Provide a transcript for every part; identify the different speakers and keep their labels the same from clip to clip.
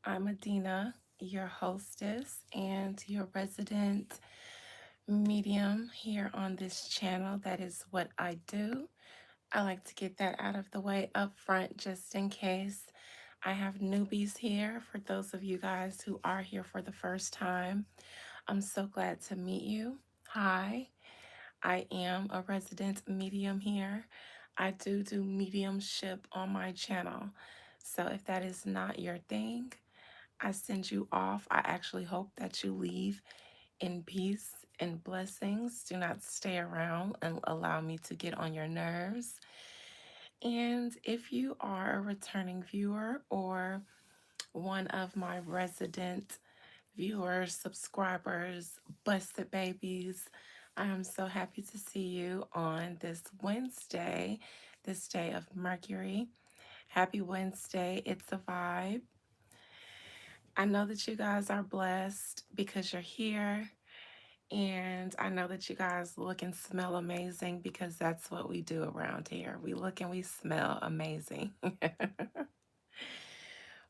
Speaker 1: I'm Adina, your hostess and your resident medium here on this channel. That is what I do. I like to get that out of the way up front just in case I have newbies here. For those of you guys who are here for the first time, I'm so glad to meet you. Hi, I am a resident medium here. I do mediumship on my channel. So if that is not your thing, I send you off. I actually hope that you leave in peace and blessings. Do not stay around and allow me to get on your nerves. And if you are a returning viewer or one of my resident viewers, subscribers, busted babies, I am so happy to see you on this Wednesday, this day of Mercury. Happy Wednesday. It's a vibe. I know that you guys are blessed because you're here. And I know that you guys look and smell amazing because that's what we do around here. We look and we smell amazing.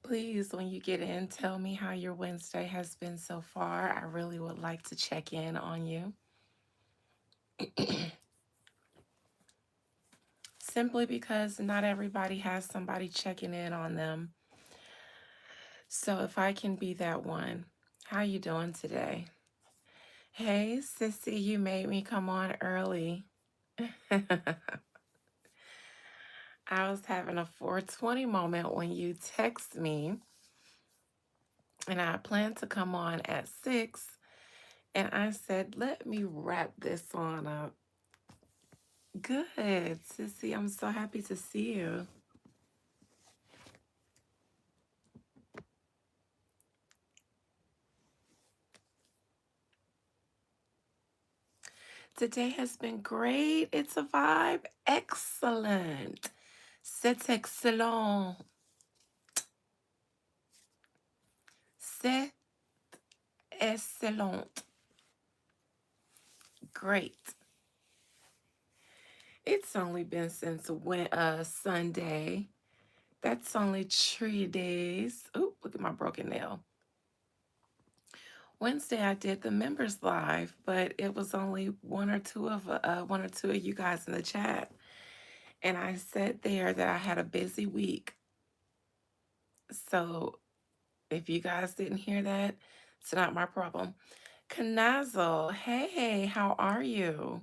Speaker 1: Please, when you get in, tell me how your Wednesday has been so far. I really would like to check in on you. Simply because not everybody has somebody checking in on them. So if I can be that one, how you doing today? Hey, sissy, you made me come on early. I was having a 420 moment when you text me, and I planned to come on at 6, and I said, let me wrap this on up. Good, sissy. I'm so happy to see you. Today has been great. It's a vibe. Excellent. C'est excellent. C'est excellent. Great. It's only been since when Sunday. That's only 3 days. Oh, look at my broken nail. Wednesday I did the members live, but it was only one or two of you guys in the chat, and I said there that I had a busy week. So if you guys didn't hear that, it's not my problem. Kanazel, hey, how are you?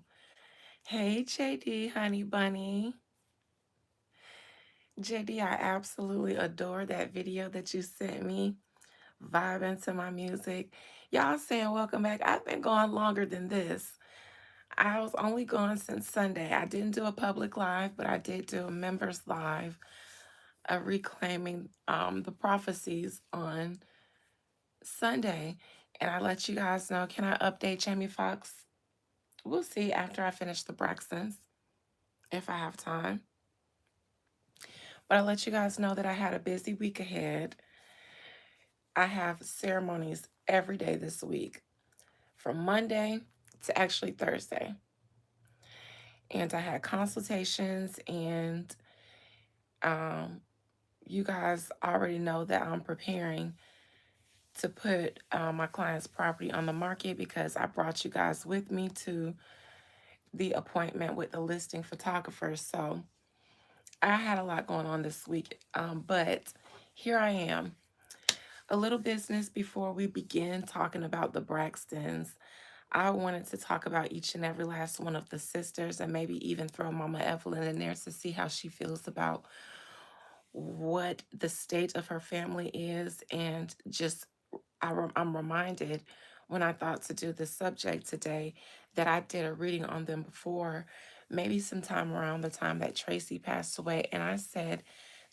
Speaker 1: Hey, JD, honey bunny. JD, I absolutely adore that video that you sent me, vibing to my music. Y'all saying welcome back. I've been gone longer than this. I was only gone since Sunday. I didn't do a public live, but I did do a members live, reclaiming the prophecies on Sunday. And I let you guys know. Can I update Jamie Foxx? We'll see after I finish the Braxtons, if I have time. But I let you guys know that I had a busy week ahead. I have ceremonies every day this week, from Monday to actually Thursday. And I had consultations, and um, you guys already know that I'm preparing to put my client's property on the market because I brought you guys with me to the appointment with the listing photographer. So I had a lot going on this week, but here I am. A little business before we begin talking about the Braxtons. I wanted to talk about each and every last one of the sisters and maybe even throw Mama Evelyn in there to see how she feels about what the state of her family is. And just, I'm reminded when I thought to do this subject today that I did a reading on them before, maybe sometime around the time that Tracy passed away. And I said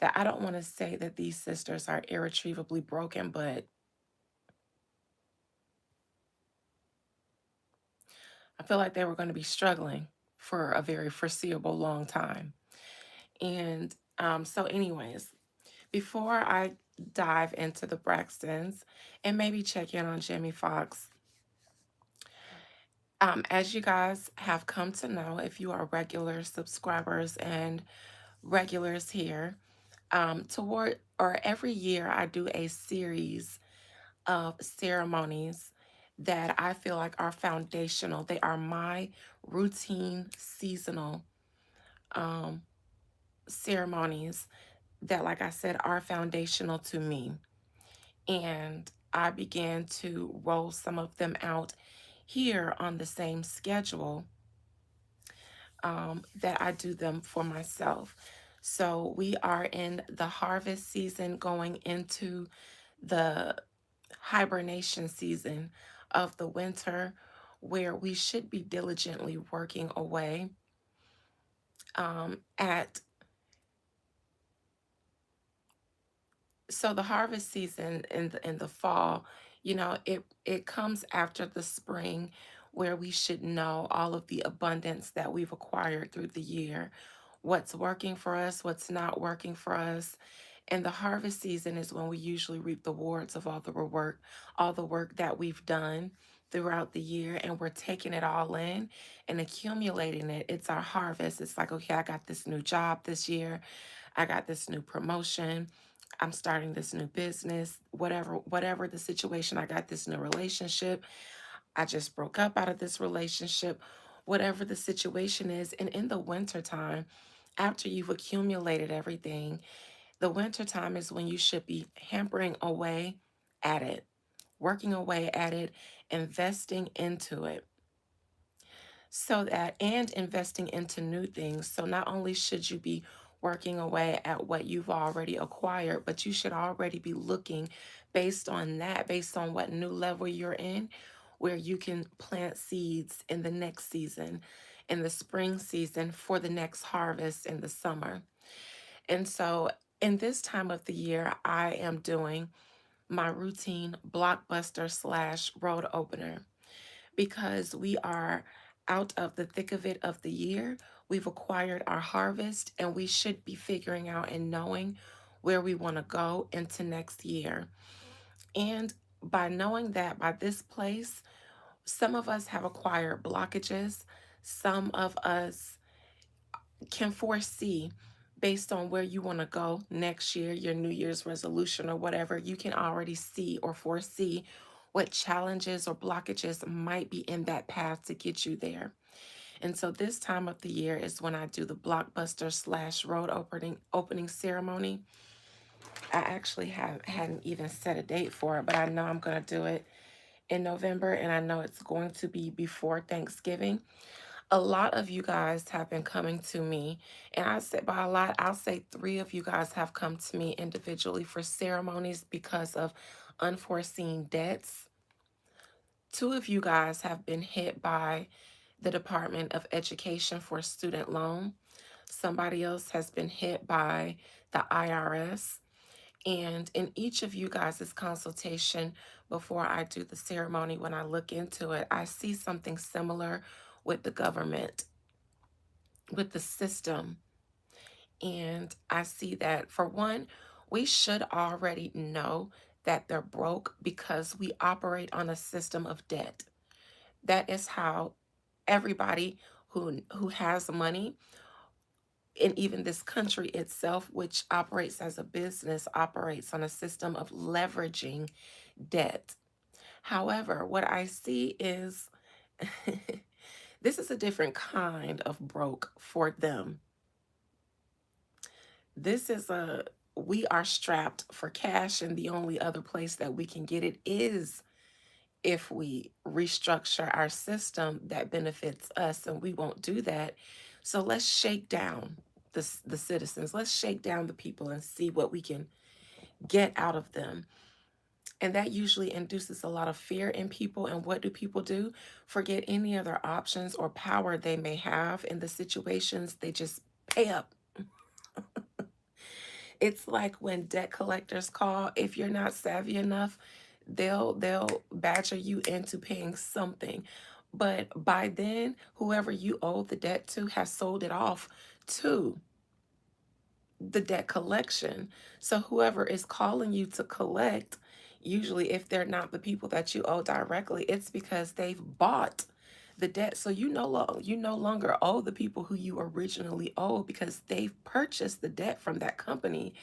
Speaker 1: that I don't want to say that these sisters are irretrievably broken, but I feel like they were going to be struggling for a very foreseeable long time. And so, anyways, before I dive into the Braxtons and maybe check in on Jamie Foxx, as you guys have come to know, if you are regular subscribers and regulars here, Toward or every year, I do a series of ceremonies that I feel like are foundational. They are my routine seasonal um, ceremonies that, like I said, are foundational to me. And I began to roll some of them out here on the same schedule that I do them for myself. So we are in the harvest season going into the hibernation season of the winter, where we should be diligently working away at so the harvest season in the fall, it comes after the spring, where we should know all of the abundance that we've acquired through the year, what's working for us, what's not working for us. And the harvest season is when we usually reap the rewards of all the work that we've done throughout the year, and we're taking it all in and accumulating it. It's our harvest. It's like, okay, I got this new job this year. I got this new promotion. I'm starting this new business, whatever the situation. I got this new relationship. I just broke up out of this relationship, whatever the situation is. And in the wintertime, after you've accumulated everything, the wintertime is when you should be hampering away at it, working away at it, investing into it. So that, and investing into new things. So not only should you be working away at what you've already acquired, but you should already be looking based on that, based on what new level you're in, where you can plant seeds in the next season, in the spring season, for the next harvest in the summer. And so in this time of the year, I am doing my routine blockbuster slash road opener, because we are out of the thick of it of the year. We've acquired our harvest, and we should be figuring out and knowing where we want to go into next year. And by knowing that, by this place, some of us have acquired blockages. Some of us can foresee, based on where you want to go next year, your New Year's resolution or whatever, you can already see or foresee what challenges or blockages might be in that path to get you there. And so this time of the year is when I do the blockbuster slash road opening ceremony. I actually hadn't even set a date for it, but I know I'm gonna do it in November, and I know it's going to be before Thanksgiving. A lot of you guys have been coming to me, and I say by a lot, I'll say three of you guys have come to me individually for ceremonies because of unforeseen debts. Two of you guys have been hit by the Department of Education for a student loan. Somebody else has been hit by the IRS. And in each of you guys' consultation, before I do the ceremony, when I look into it, I see something similar with the government, with the system. And I see that, for one, we should already know that they're broke because we operate on a system of debt. That is how everybody who has money, and even this country itself, which operates as a business, operates on a system of leveraging debt. However, what I see is this is a different kind of broke for them. This is a We are strapped for cash, and the only other place that we can get it is if we restructure our system that benefits us, and we won't do that. So let's shake down the citizens. Let's shake down the people and see what we can get out of them. And that usually induces a lot of fear in people. And what do people do? Forget any other options or power they may have in the situations. They just pay up. It's like when debt collectors call, if you're not savvy enough, they'll badger you into paying something. But by then, whoever you owe the debt to has sold it off to the debt collection. So whoever is calling you to collect, usually if they're not the people that you owe directly, it's because they've bought the debt. So you no longer owe the people who you originally owe, because they've purchased the debt from that company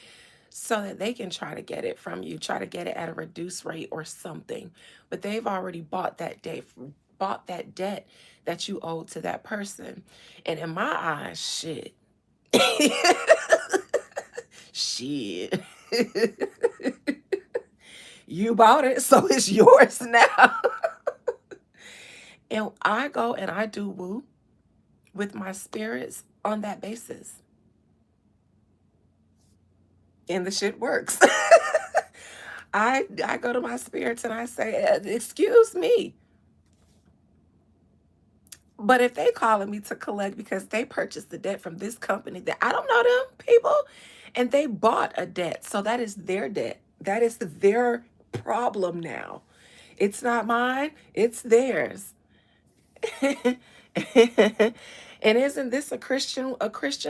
Speaker 1: so that they can try to get it from you, try to get it at a reduced rate or something. But they've already bought that debt that you owe to that person. And in my eyes, shit. Shit. You bought it, so it's yours now. And I go and I do woo with my spirits on that basis. And the shit works. I go to my spirits and I say, excuse me. But if they calling me to collect because they purchased the debt from this company that I don't know them people, and they bought a debt, so that is their debt. That is their problem now. It's not mine, it's theirs. And isn't this a Christian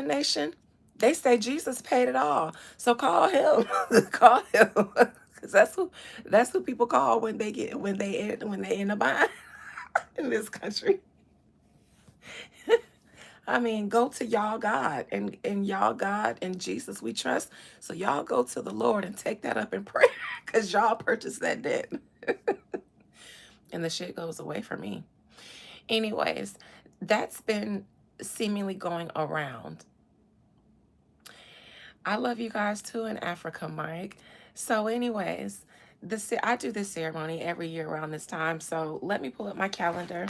Speaker 1: nation? They say Jesus paid it all. So call him. Call him. Cuz that's who people call when they in a bind in this country. I mean, go to y'all God, and y'all God and Jesus we trust. So y'all go to the Lord and take that up in prayer, cuz y'all purchased that debt. And the shit goes away from me. Anyways, that's been seemingly going around. I love you guys too in Africa, Mike. So, anyways, I do this ceremony every year around this time. So, let me pull up my calendar.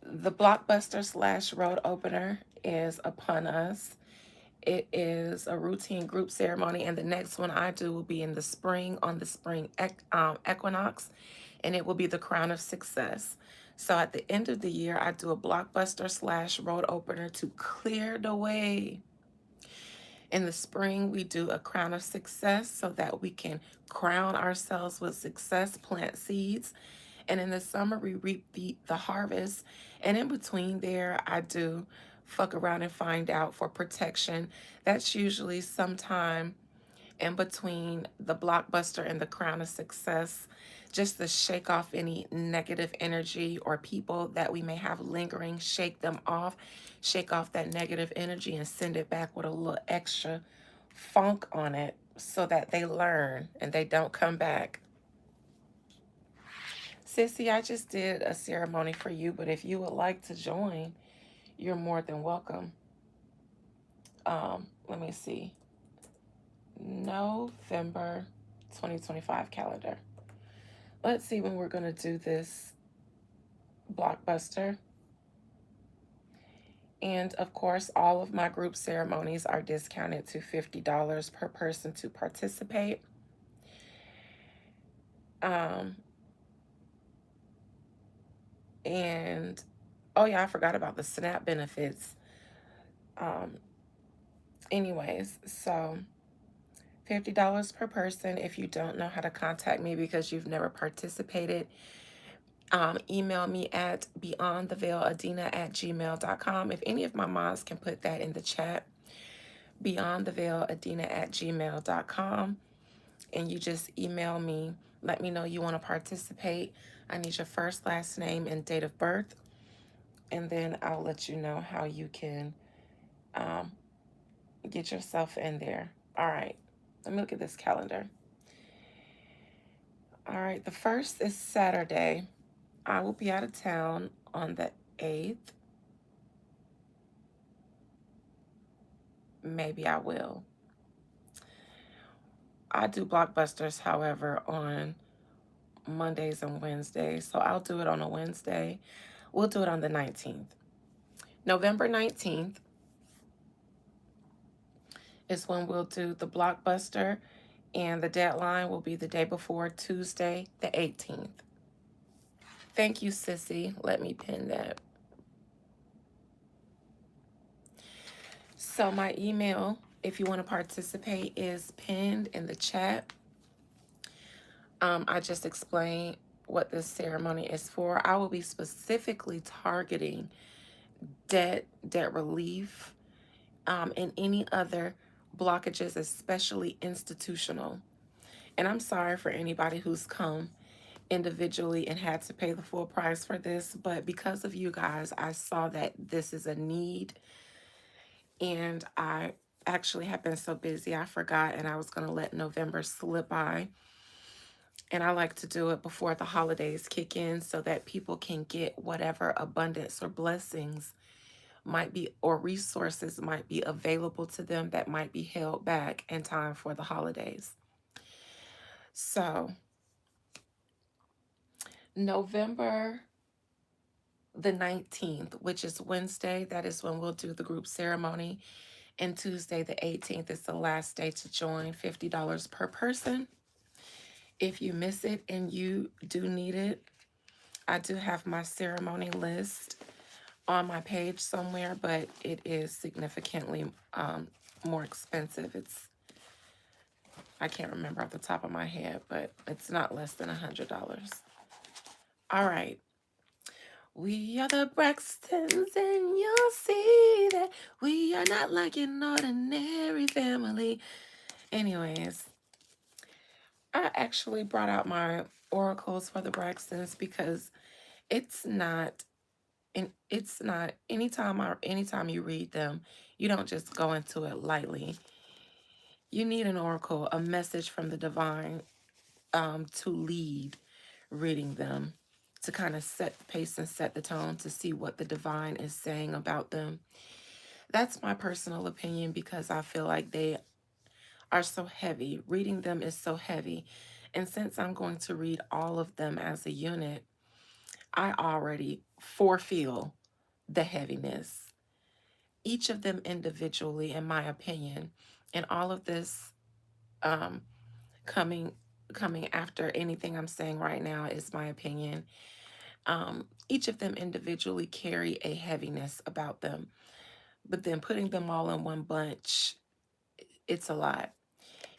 Speaker 1: The Blockbuster slash Road Opener is upon us. It is a routine group ceremony, and the next one I do will be in the spring, on the spring equinox, and it will be the Crown of Success. So at the end of the year, I do a Blockbuster slash Road Opener to clear the way. In the spring, we do a Crown of Success so that we can crown ourselves with success, plant seeds. And in the summer, we reap the harvest. And in between there, I do fuck around and find out for protection. That's usually sometime in between the Blockbuster and the Crown of Success, just to shake off any negative energy or people that we may have lingering, shake them off, shake off that negative energy and send it back with a little extra funk on it so that they learn and they don't come back. Sissy, I just did a ceremony for you, but if you would like to join, you're more than welcome. Let me see. November 2025 calendar. Let's see when we're going to do this Blockbuster. And of course, all of my group ceremonies are discounted to $50 per person to participate. And oh yeah, I forgot about the SNAP benefits. Anyways, so $50 per person. If you don't know how to contact me because you've never participated, email me at beyondtheveiladina@gmail.com. If any of my moms can put that in the chat, beyondtheveiladina@gmail.com. And you just email me. Let me know you want to participate. I need your first, last name, and date of birth. And then I'll let you know how you can get yourself in there. All right. Let me look at this calendar. All right. The first is Saturday. I will be out of town on the 8th. Maybe I will. I do Blockbusters, however, on Mondays and Wednesdays. So I'll do it on a Wednesday. We'll do it on the 19th. November 19th is when we'll do the Blockbuster, and the deadline will be the day before, Tuesday, the 18th. Thank you, Sissy. Let me pin that. So my email, if you want to participate, is pinned in the chat. I just explained what this ceremony is for. I will be specifically targeting debt relief, and any other blockages, especially institutional. And I'm sorry for anybody who's come individually and had to pay the full price for this, but because of you guys, I saw that this is a need, and I actually have been so busy I forgot, and I was going to let November slip by. And I like to do it before the holidays kick in so that people can get whatever abundance or blessings might be or resources might be available to them that might be held back in time for the holidays. So, November the 19th, which is Wednesday, that is when we'll do the group ceremony. And Tuesday, the 18th, is the last day to join, $50 per person. If you miss it and you do need it, I do have my ceremony list on my page somewhere, but it is significantly more expensive. I can't remember off the top of my head, but it's not less than $100. All right. We are the Braxtons, and you'll see that we are not like an ordinary family. Anyways, I actually brought out my oracles for the Braxtons because it's not, and it's not anytime you read them, you don't just go into it lightly. You need an oracle, a message from the divine, to lead reading them, to kind of set the pace and set the tone to see what the divine is saying about them. That's my personal opinion because I feel like they are so heavy. Reading them is so heavy. And since I'm going to read all of them as a unit, I already forefeel the heaviness. Each of them individually, in my opinion, and all of this um, coming coming after anything I'm saying right now is my opinion. Each of them individually carry a heaviness about them, but then putting them all in one bunch, it's a lot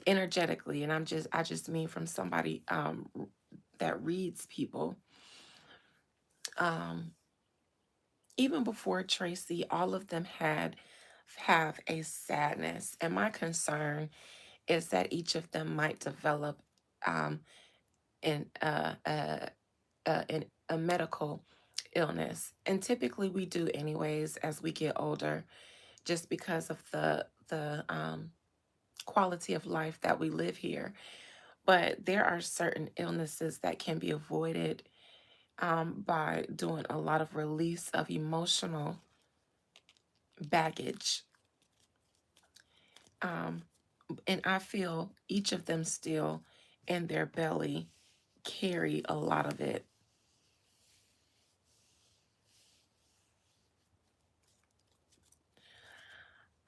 Speaker 1: energetically. And I just mean from somebody that reads people. Um, Even before Tracy, all of them have a sadness, and my concern is that each of them might develop um, in in a medical illness, and typically we do anyways as we get older, just because of the quality of life that we live here. But there are certain illnesses that can be avoided by doing a lot of release of emotional baggage. Um, and I feel each of them still in their belly carry a lot of it.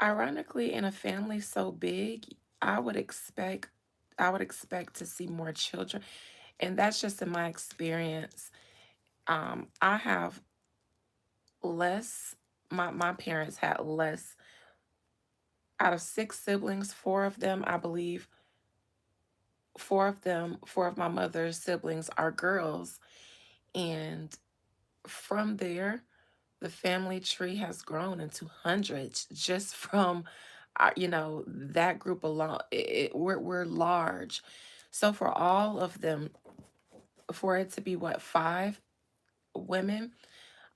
Speaker 1: Ironically, in a family so big, I would expect I would expect to see more children, and that's just in my experience. I have less. My parents had less. Out of six siblings, four of them, I believe, four of my mother's siblings are girls, and from there, the family tree has grown into hundreds just from, that group alone. We're large. So for all of them, for it to be what, five women,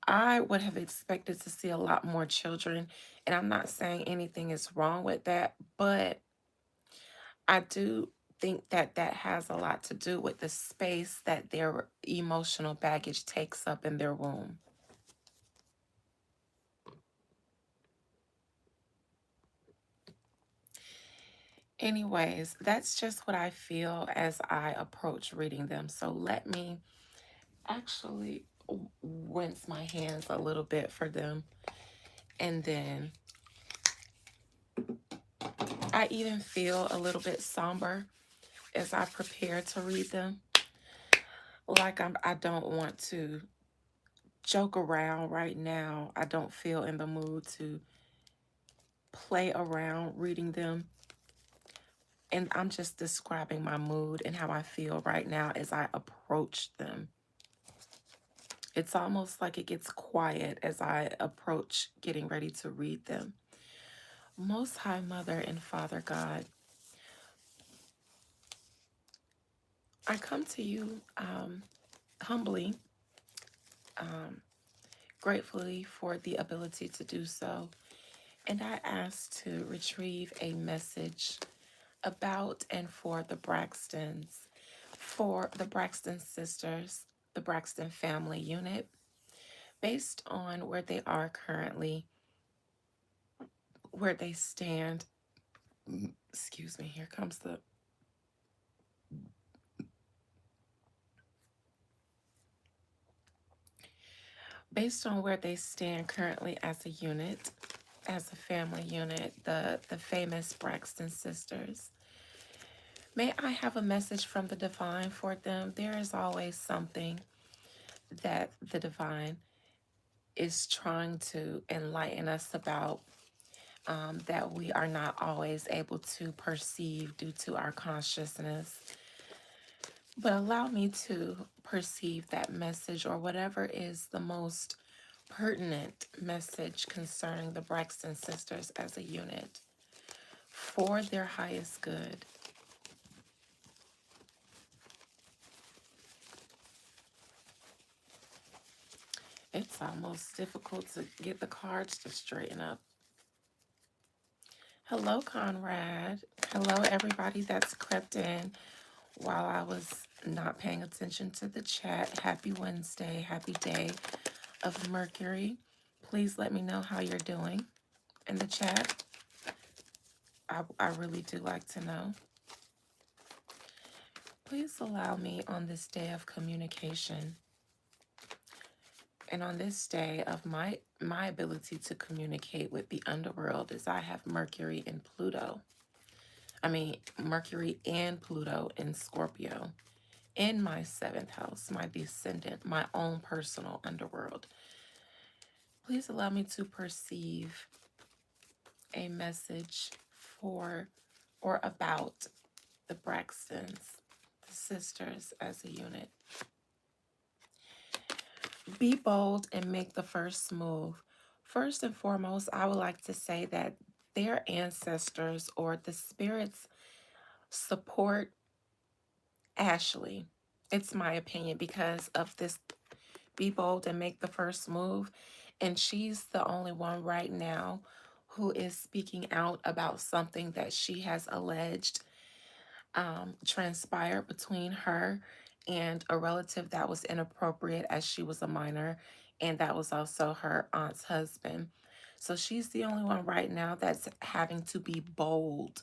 Speaker 1: I would have expected to see a lot more children. And I'm not saying anything is wrong with that, but I do think that that has a lot to do with the space that their emotional baggage takes up in their womb. Anyways, that's just what I feel as I approach reading them. So let me actually rinse my hands a little bit for them. And then I even feel a little bit somber as I prepare to read them. Like I don't want to joke around right now. I don't feel in the mood to play around reading them. And I'm just describing my mood and how I feel right now as I approach them. It's almost like it gets quiet as I approach getting ready to read them. Most High Mother and Father God, I come to you humbly, um, gratefully for the ability to do so. And I asked to retrieve a message about and for the Braxtons, for the Braxton sisters, the Braxton family unit, based on where they are currently, where they stand. Excuse me, here comes the. Based on where they stand currently as a unit, as a family unit, the famous Braxton sisters. May I have a message from the divine for them? There is always something that the divine is trying to enlighten us about, that we are not always able to perceive due to our consciousness. But allow me to perceive that message or whatever is the most pertinent message concerning the Braxton sisters as a unit for their highest good. It's almost difficult to get the cards to straighten up. Hello, Conrad. Hello, everybody that's crept in while I was not paying attention to the chat. Happy Wednesday. Happy day of Mercury. Please let me know how you're doing in the chat. I really do like to know. Please allow me on this day of communication and on this day of my ability to communicate with the underworld, as I have Mercury and Pluto. I mean, Mercury and Pluto in Scorpio in my seventh house, my descendant, my own personal underworld. Please allow me to perceive a message for or about the Braxtons, the sisters as a unit. Be bold and make the first move. First and foremost, I would like to say that their ancestors or the spirits support Ashley. It's my opinion because of this be bold and make the first move. And she's the only one right now who is speaking out about something that she has alleged transpired between her and a relative that was inappropriate as she was a minor, and that was also her aunt's husband. So she's the only one right now that's having to be bold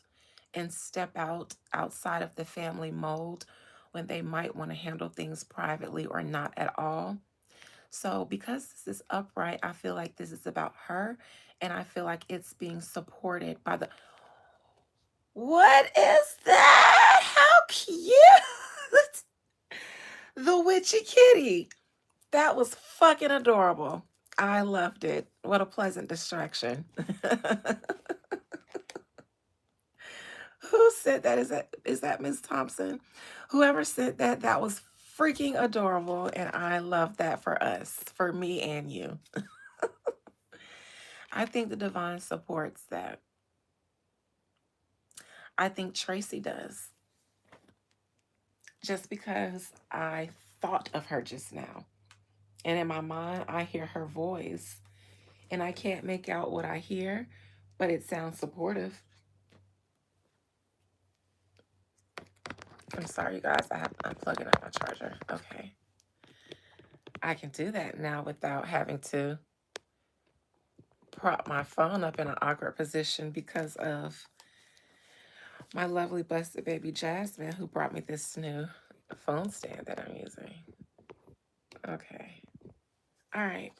Speaker 1: and step out outside of the family mold when they might want to handle things privately or not at all. So because this is upright, I feel like this is about her, and I feel like it's being supported by the. What is that? How cute! The witchy kitty. That was fucking adorable. I loved it. What a pleasant distraction. Who said that? Is that Miss Thompson? Whoever said that, that was freaking adorable, and I love that for us, for me and you. I think the divine supports that. I think Tracy does. Just because I thought of her just now. And in my mind, I hear her voice. And I can't make out what I hear, but it sounds supportive. I'm sorry, you guys. I'm plugging up my charger. Okay. I can do that now without having to prop my phone up in an awkward position because of my lovely, blessed baby Jasmine, who brought me this new phone stand that I'm using. Okay. All right.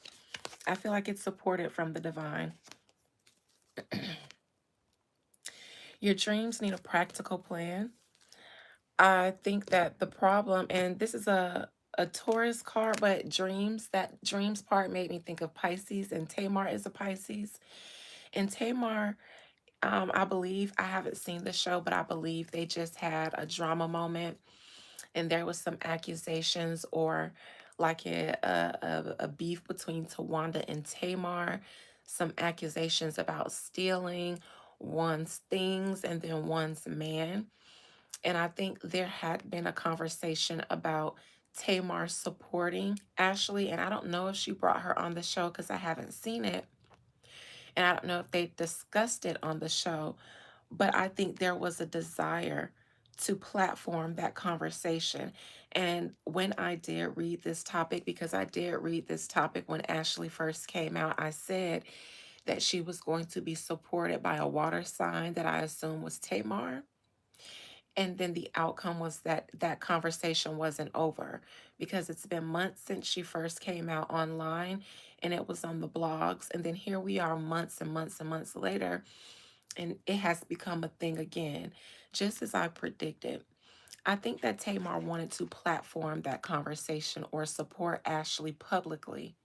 Speaker 1: I feel like it's supported from the divine. Your dreams need a practical plan. I think that the problem, and this is a Taurus card, but that dreams part made me think of Pisces, and Tamar is a Pisces. And Tamar, I believe, I haven't seen the show, but I believe they just had a drama moment, and there was some accusations or like a beef between Towanda and Tamar, some accusations about stealing one's things and then one's man. And I think there had been a conversation about Tamar supporting Ashley, and I don't know if she brought her on the show because I haven't seen it, and I don't know if they discussed it on the show, but I think there was a desire to platform that conversation. And when I did read this topic, because I did read this topic when Ashley first came out, I said that she was going to be supported by a water sign that I assume was Tamar. And then the outcome was that that conversation wasn't over because it's been months since she first came out online and it was on the blogs. And then here we are months and months and months later, and it has become a thing again, just as I predicted. I think that Tamar wanted to platform that conversation or support Ashley publicly.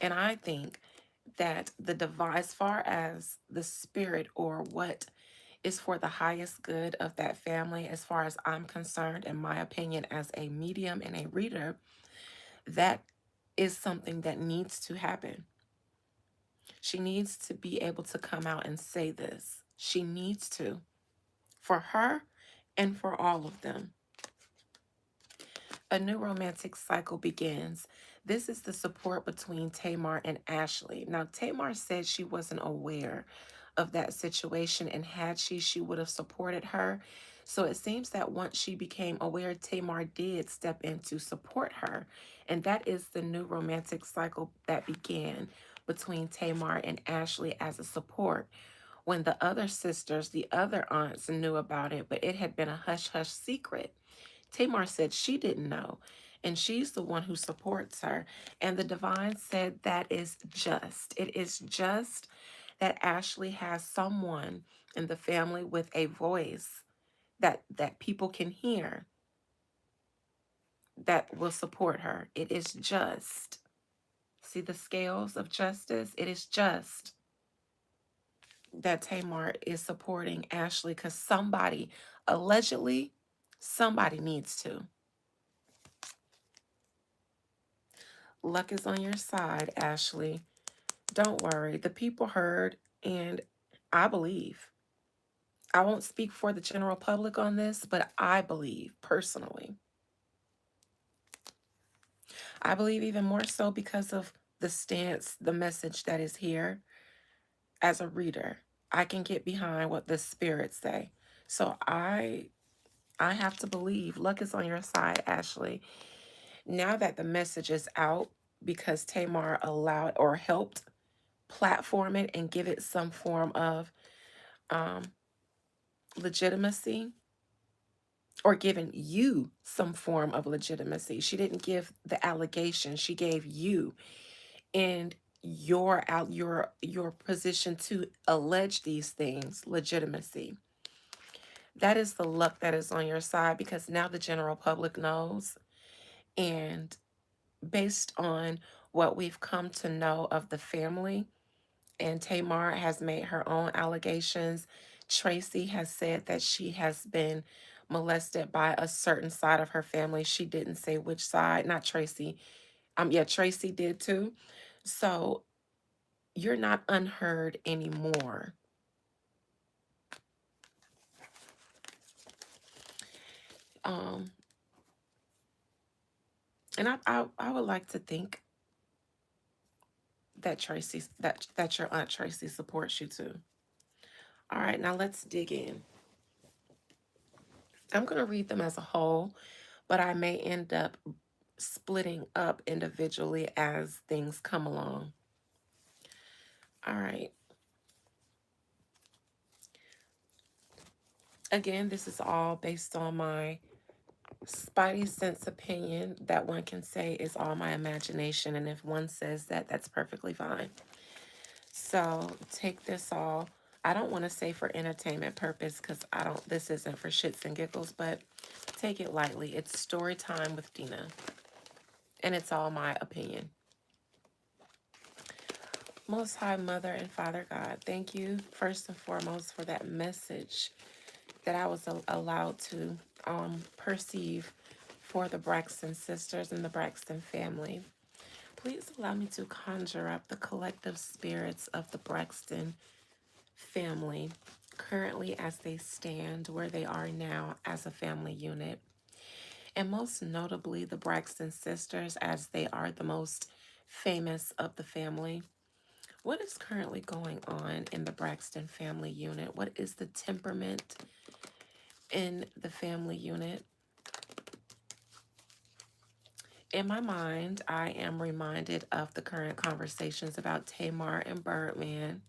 Speaker 1: And I think that the device, as far as the spirit or what is for the highest good of that family, as far as I'm concerned, in my opinion, as a medium and a reader, that is something that needs to happen. She needs to be able to come out and say this. She needs to, for her and for all of them. A new romantic cycle begins. This is the support between Tamar and Ashley. Now, Tamar said she wasn't aware of that situation, and had she would have supported her. So it seems that once she became aware, Tamar did step in to support her. And that is the new romantic cycle that began between Tamar and Ashley as a support. When the other sisters, the other aunts knew about it, but it had been a hush hush secret. Tamar said she didn't know, and she's the one who supports her. And the divine said that is just. It is just that Ashley has someone in the family with a voice that people can hear that will support her. It is just. See the scales of justice? It is just that Tamar is supporting Ashley because somebody, allegedly, somebody needs to. Luck is on your side, Ashley. Don't worry. The people heard, and I believe. I won't speak for the general public on this, but I believe personally. I believe even more so because of the stance, the message that is here as a reader. I can get behind what the spirits say. So I have to believe luck is on your side, Ashley. Now that the message is out because Tamar allowed or helped platform it and give it some form of um, legitimacy, or given you some form of legitimacy. She didn't give the allegation, she gave you and your position to allege these things legitimacy. That is the luck that is on your side because now the general public knows. And based on what we've come to know of the family, and Tamar has made her own allegations. Tracy has said that she has been molested by a certain side of her family. She didn't say which side. Not Tracy. Yeah, Tracy did too. So you're not unheard anymore. Um, and I would like to think that that your aunt Tracy supports you too. All right, now let's dig in. I'm gonna read them as a whole, but I may end up splitting up individually as things come along. All right. Again, this is all based on my spidey sense opinion that one can say is all my imagination. And if one says that, that's perfectly fine. So take this all. I don't want to say for entertainment purpose because this isn't for shits and giggles, but take it lightly. It's story time with Dina. And it's all my opinion. Most High Mother and Father God, thank you first and foremost for that message that I was allowed to perceive for the Braxton sisters and the Braxton family. Please allow me to conjure up the collective spirits of the Braxton family currently as they stand where they are now as a family unit. and most notably the Braxton sisters, as they are the most famous of the family. What is currently going on in the Braxton family unit? What is the temperament in the family unit? In my mind, I am reminded of the current conversations about Tamar and Birdman.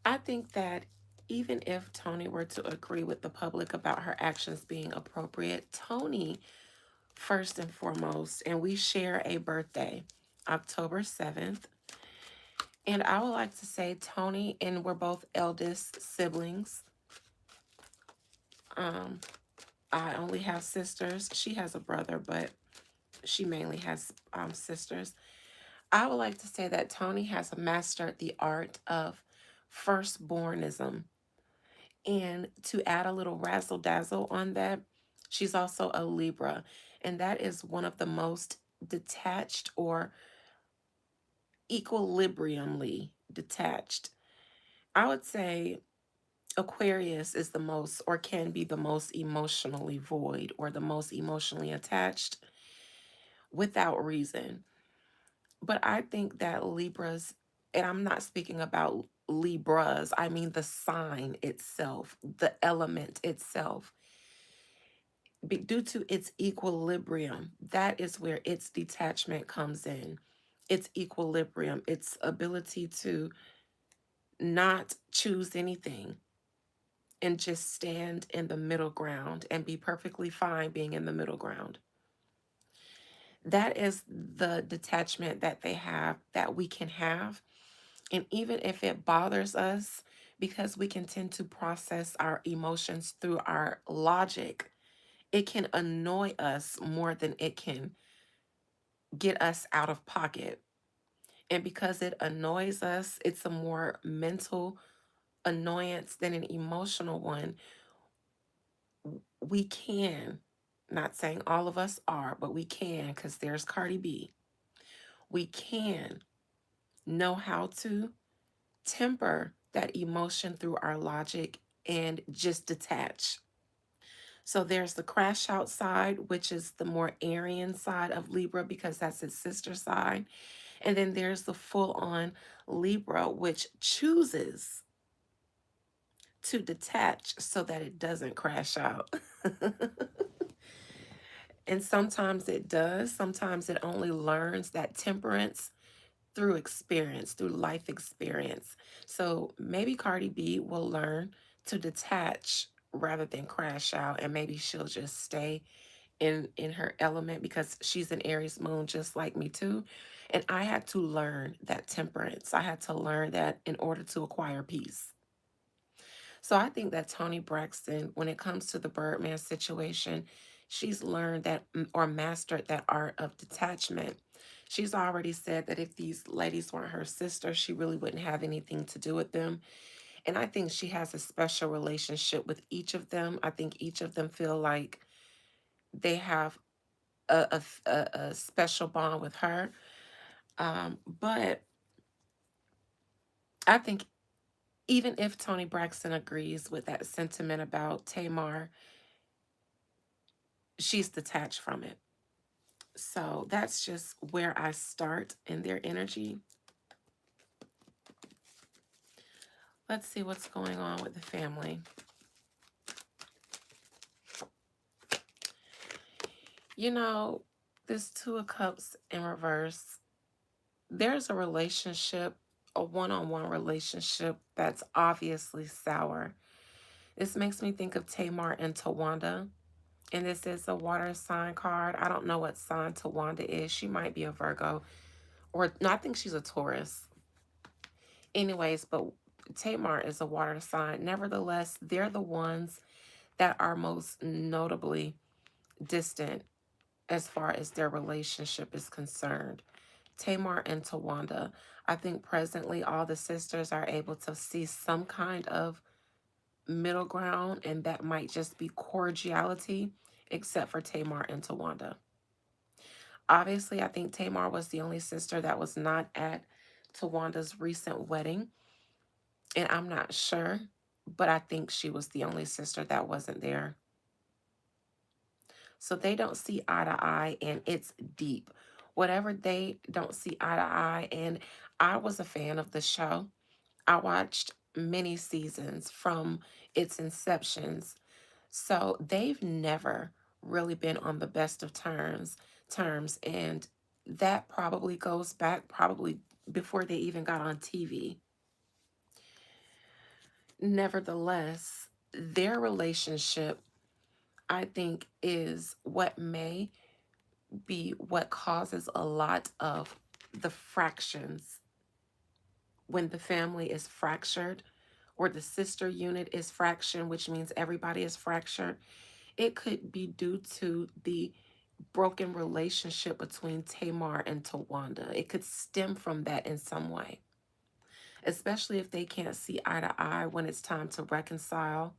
Speaker 1: I think that even if Tony were to agree with the public about her actions being appropriate, Tony, first and foremost, and we share a birthday, October 7th. And I would like to say Tony and we're both eldest siblings. Um, I only have sisters. She has a brother, but she mainly has sisters. I would like to say that Tony has mastered the art of firstbornism. And to add a little razzle dazzle on that, she's also a Libra. And that is one of the most detached or equilibriumly detached. I would say Aquarius is the most, or can be the most emotionally void or the most emotionally attached without reason. But I think that Libras, and I'm not speaking about Libras, I mean the sign itself, the element itself, due to its equilibrium, that is where its detachment comes in. Its equilibrium, its ability to not choose anything and just stand in the middle ground and be perfectly fine being in the middle ground. That is the detachment that they have, that we can have. And even if it bothers us, because we can tend to process our emotions through our logic, it can annoy us more than it can get us out of pocket. And because it annoys us, it's a more mental annoyance than an emotional one. We can, not saying all of us are, but we can, because there's Cardi B. We can know how to temper that emotion through our logic and just detach. So there's the crash out side, which is the more Aryan side of Libra because that's its sister side. And then there's the full on Libra, which chooses to detach so that it doesn't crash out. And sometimes it does. Sometimes it only learns that temperance through experience, through life experience. So maybe Cardi B will learn to detach rather than crash out, and maybe she'll just stay in her element because she's an Aries moon just like me too. And I had to learn that temperance. I had to learn that in order to acquire peace. So I think that Toni Braxton, when it comes to the Birdman situation, she's learned that or mastered that art of detachment. She's already said that if these ladies weren't her sisters, she really wouldn't have anything to do with them. And I think she has a special relationship with each of them. I think each of them feel like they have a special bond with her. But I think even if Toni Braxton agrees with that sentiment about Tamar, she's detached from it. So that's just where I start in their energy. Let's see what's going on with the family. You know, this Two of Cups in reverse, there's a relationship, a one-on-one relationship that's obviously sour. This makes me think of Tamar and Towanda. And this is a water sign card. I don't know what sign Towanda is. She might be a Virgo. Or no, I think she's a Taurus. Anyways, but Tamar is a water sign. Nevertheless, they're the ones that are most notably distant as far as their relationship is concerned. Tamar and Towanda. I think presently all the sisters are able to see some kind of middle ground, and that might just be cordiality, except for Tamar and Towanda. Obviously, I think Tamar was the only sister that was not at Tawanda's recent wedding, and I'm not sure, but I think she was the only sister that wasn't there. So they don't see eye to eye, and it's deep. Whatever they don't see eye to eye, and I was a fan of the show. I watched many seasons from its inceptions. So they've never really been on the best of terms, and that probably goes back probably before they even got on TV. Nevertheless, their relationship, I think, is what may be what causes a lot of the fractions when the family is fractured, or the sister unit is fractured, which means everybody is fractured. It could be due to the broken relationship between Tamar and Towanda. It could stem from that in some way, especially if they can't see eye to eye when it's time to reconcile,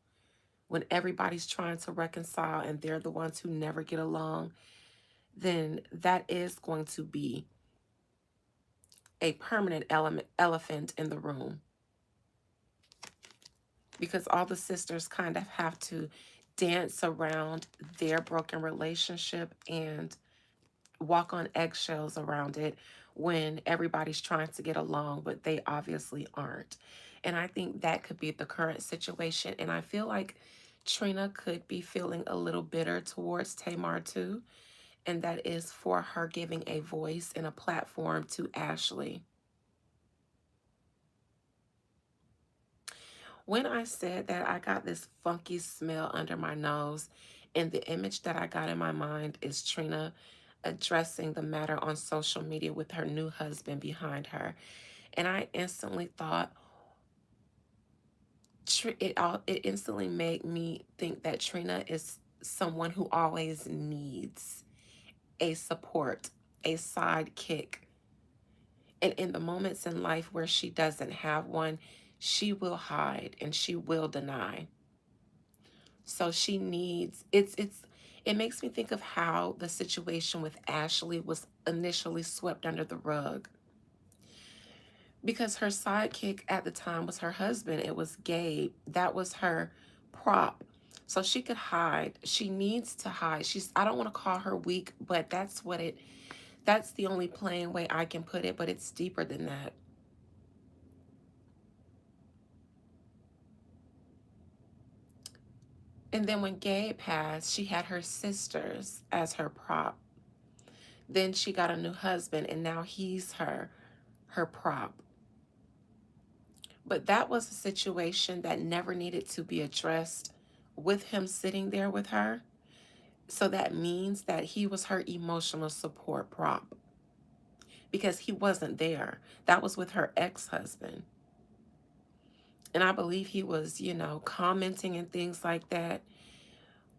Speaker 1: when everybody's trying to reconcile and they're the ones who never get along. Then that is going to be a permanent elephant in the room, because all the sisters kind of have to dance around their broken relationship and walk on eggshells around it when everybody's trying to get along, but they obviously aren't. And I think that could be the current situation. And I feel like Trina could be feeling a little bitter towards Tamar too. And that is for her giving a voice and a platform to Ashley. When I said that, I got this funky smell under my nose, and the image that I got in my mind is Trina addressing the matter on social media with her new husband behind her. And I instantly thought, it instantly made me think that Trina is someone who always needs a support, a sidekick. And in the moments in life where she doesn't have one, she will hide and she will deny. So she needs, it makes me think of how the situation with Ashley was initially swept under the rug, because her sidekick at the time was her husband. It was Gabe. That was her prop. So she could hide. She needs to hide. I don't want to call her weak, but that's the only plain way I can put it, but it's deeper than that. And then when Gabe passed, she had her sisters as her prop. Then she got a new husband, and now he's her prop. But that was a situation that never needed to be addressed with him sitting there with her. So that means that he was her emotional support prop, because he wasn't there. That was with her ex-husband. And I believe he was, commenting and things like that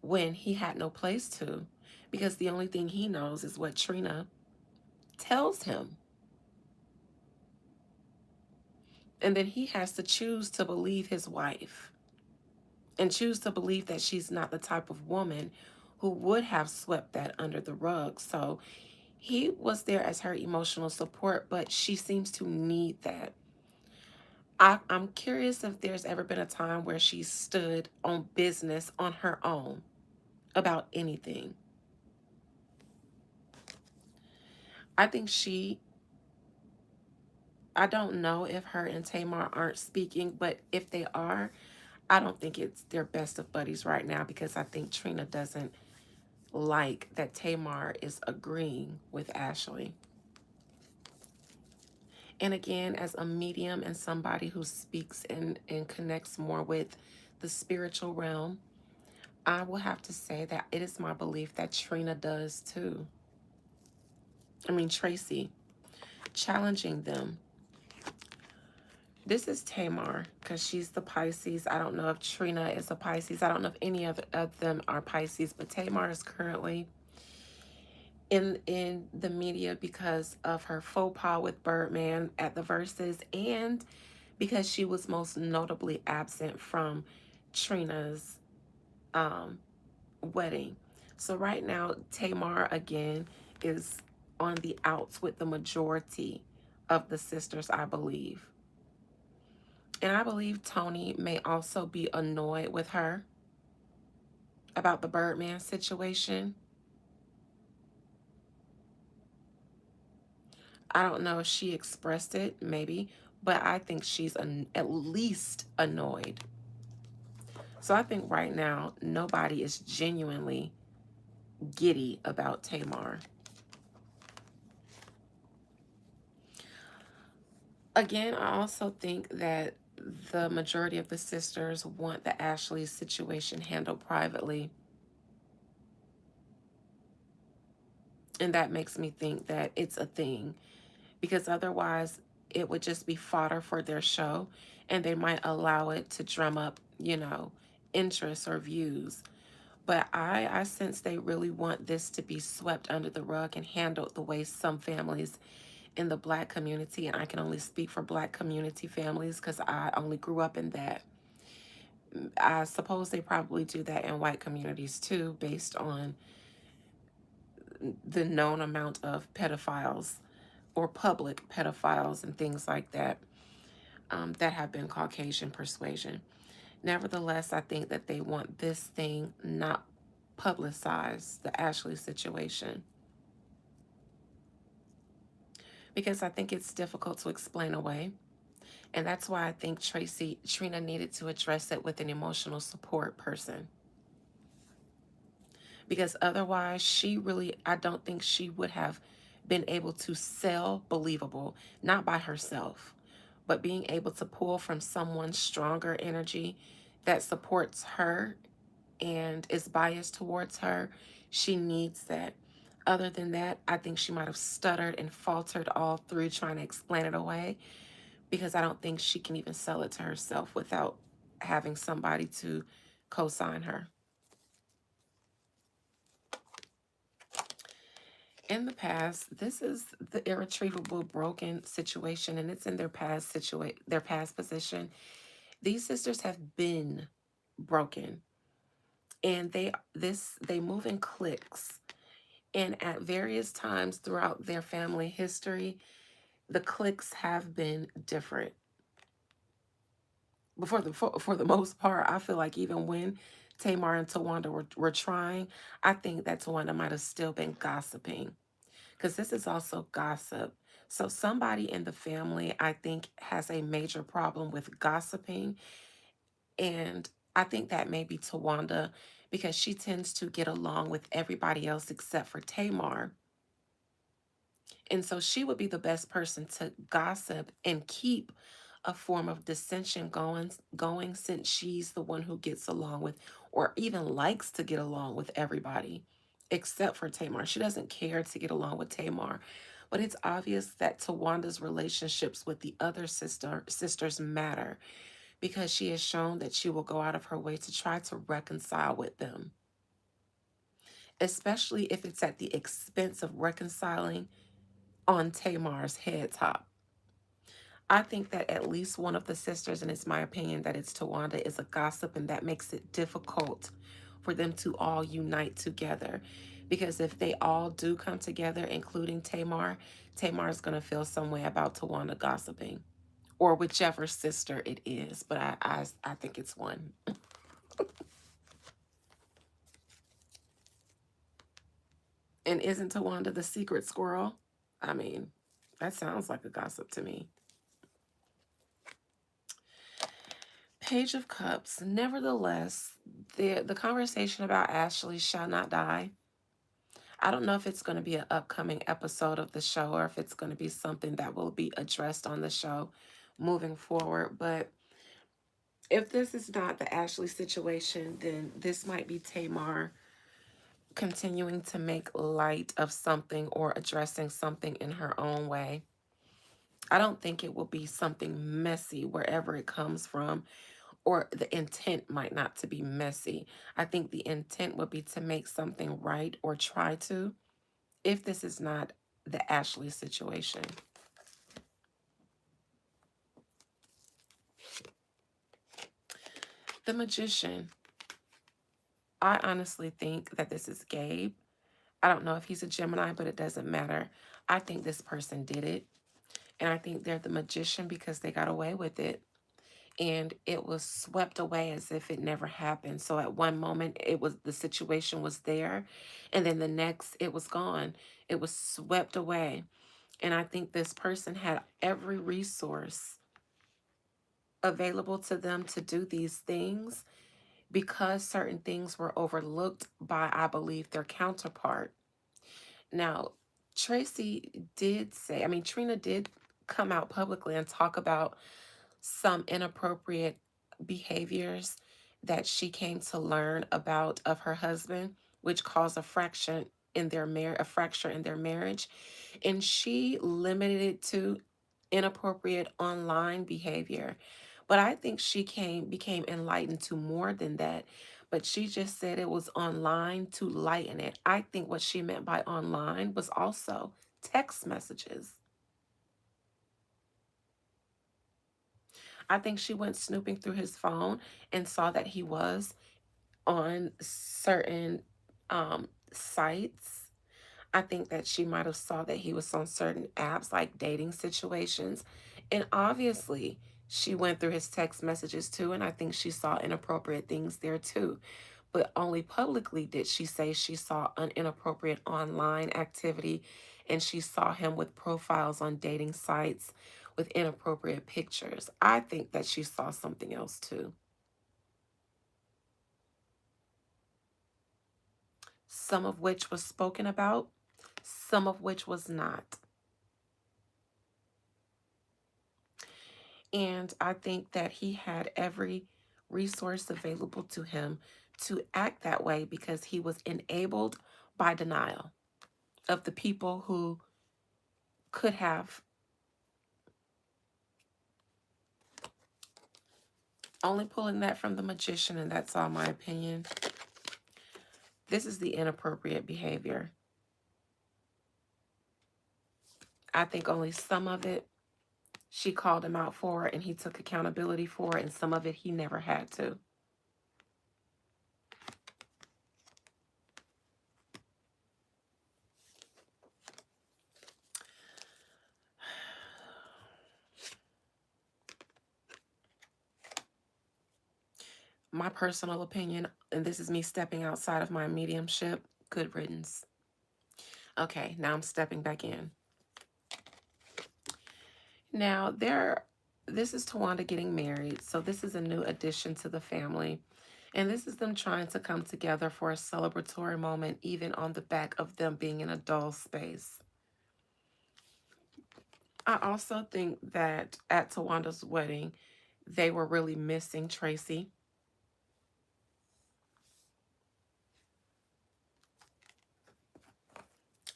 Speaker 1: when he had no place to, because the only thing he knows is what Trina tells him. And then he has to choose to believe his wife and choose to believe that she's not the type of woman who would have swept that under the rug. So he was there as her emotional support, but she seems to need that. I'm curious if there's ever been a time where she stood on business on her own about anything. I think I don't know if her and Tamar aren't speaking, but if they are, I don't think it's their best of buddies right now, because I think Trina doesn't like that Tamar is agreeing with Ashley. And again, as a medium and somebody who speaks and connects more with the spiritual realm, I will have to say that it is my belief that Trina does too. I mean, Tracy, challenging them. This is Tamar, because she's the Pisces. I don't know if Trina is a Pisces. I don't know if any of them are Pisces, but Tamar is currently in the media because of her faux pas with Birdman at the Verses, and because she was most notably absent from Trina's um, wedding. So right now, Tamar again is on the outs with the majority of the sisters, I believe. And I believe Tony may also be annoyed with her about the Birdman situation. I don't know if she expressed it, maybe, but I think she's at least annoyed. So I think right now, nobody is genuinely giddy about Tamar. Again, I also think that the majority of the sisters want the Ashley situation handled privately. And that makes me think that it's a thing, because otherwise it would just be fodder for their show, and they might allow it to drum up, interest or views. But I sense they really want this to be swept under the rug and handled the way some families in the Black community, and I can only speak for Black community families because I only grew up in that. I suppose they probably do that in white communities too, based on the known amount of pedophiles or public pedophiles and things like that, that have been Caucasian persuasion. Nevertheless, I think that they want this thing not publicized, the Ashley situation, because I think it's difficult to explain away. And that's why I think Trina needed to address it with an emotional support person. Because otherwise, I don't think she would have been able to sell believable, not by herself, but being able to pull from someone stronger energy that supports her and is biased towards her. She needs that. Other than that, I think she might have stuttered and faltered all through trying to explain it away, because I don't think she can even sell it to herself without having somebody to co-sign her. In the past, this is the irretrievable broken situation, and it's in their past position. These sisters have been broken, and they move in cliques, and at various times throughout their family history, the cliques have been different. But for the most part, I feel like even when Tamar and Towanda were trying, I think that Towanda might have still been gossiping, because this is also gossip. So somebody in the family, I think, has a major problem with gossiping. And I think that may be Towanda, because she tends to get along with everybody else except for Tamar. And so she would be the best person to gossip and keep a form of dissension going, since she's the one who gets along with, or even likes to get along with, everybody except for Tamar. She doesn't care to get along with Tamar. But it's obvious that Tawanda's relationships with the other sisters matter, because she has shown that she will go out of her way to try to reconcile with them, especially if it's at the expense of reconciling on Tamar's head top. I think that at least one of the sisters, and it's my opinion that it's Towanda, is a gossip, and that makes it difficult for them to all unite together. Because if they all do come together, including Tamar, Tamar is going to feel some way about Towanda gossiping, or whichever sister it is. But I think it's one. And isn't Towanda the secret squirrel? I mean, that sounds like a gossip to me. Page of Cups. Nevertheless, the conversation about Ashley shall not die. I don't know if it's going to be an upcoming episode of the show, or if it's going to be something that will be addressed on the show moving forward. But if this is not the Ashley situation, then this might be Tamar continuing to make light of something or addressing something in her own way. I don't think it will be something messy wherever it comes from, or the intent might not to be messy. I think the intent would be to make something right, or try to, if this is not the Ashley situation. The Magician. I honestly think that this is Gabe. I don't know if he's a Gemini, but it doesn't matter. I think this person did it. And I think they're the magician because they got away with it. And it was swept away as if it never happened. So at one moment, the situation was there, and then the next, it was gone. It was swept away. And I think this person had every resource available to them to do these things because certain things were overlooked by, I believe, their counterpart. Now, Tracy did say, I mean, Trina did come out publicly and talk about some inappropriate behaviors that she came to learn about of her husband, which caused a fracture in their marriage, and she limited it to inappropriate online behavior. But I think she became enlightened to more than that. But she just said it was online to lighten it. I think what she meant by online was also text messages. I think she went snooping through his phone and saw that he was on certain sites. I think that she might have saw that he was on certain apps like dating situations. And obviously, she went through his text messages too, and I think she saw inappropriate things there too. But only publicly did she say she saw an inappropriate online activity, and she saw him with profiles on dating sites with inappropriate pictures. I think that she saw something else too, some of which was spoken about, some of which was not. And I think that he had every resource available to him to act that way because he was enabled by denial of the people who could have. Only pulling that from the magician, and that's all my opinion. This is the inappropriate behavior. I think only some of it she called him out for, and he took accountability for, and some of it he never had to. My personal opinion, and this is me stepping outside of my mediumship, good riddance. Okay, now I'm stepping back in. Now, this is Towanda getting married, so this is a new addition to the family. And this is them trying to come together for a celebratory moment, even on the back of them being in a dull space. I also think that at Tawanda's wedding, they were really missing Tracy.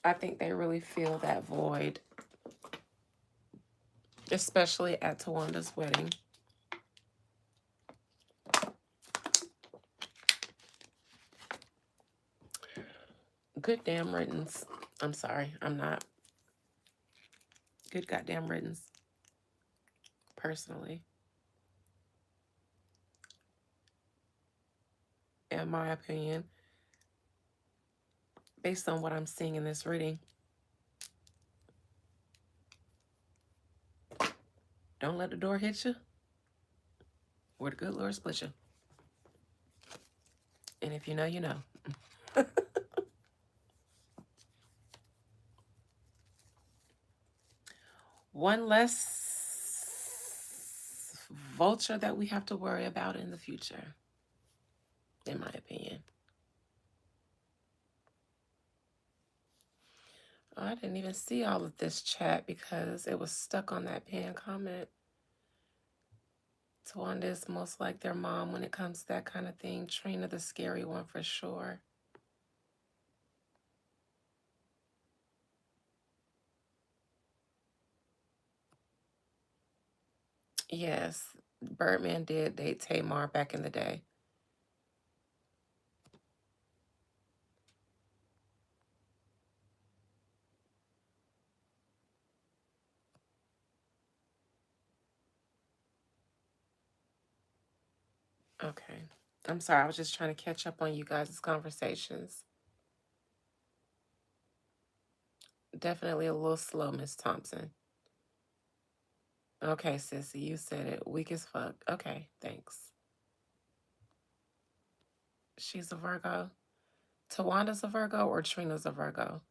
Speaker 1: I think they really feel that void, especially at Tawanda's wedding. Good damn riddance. I'm sorry, I'm not. Good goddamn riddance, personally. In my opinion, based on what I'm seeing in this reading, don't let the door hit you, or the good Lord split you. And if you know, you know. One less vulture that we have to worry about in the future, in my opinion. Oh, I didn't even see all of this chat because it was stuck on that pinned comment. Towanda is most like their mom when it comes to that kind of thing. Trina, the scary one for sure. Yes, Birdman did date Tamar back in the day. Okay. I'm sorry, I was just trying to catch up on you guys' conversations. Definitely a little slow, Miss Thompson. Okay, sissy, you said it. Weak as fuck. Okay, thanks. She's a Virgo. Tawanda's a Virgo or Trina's a Virgo?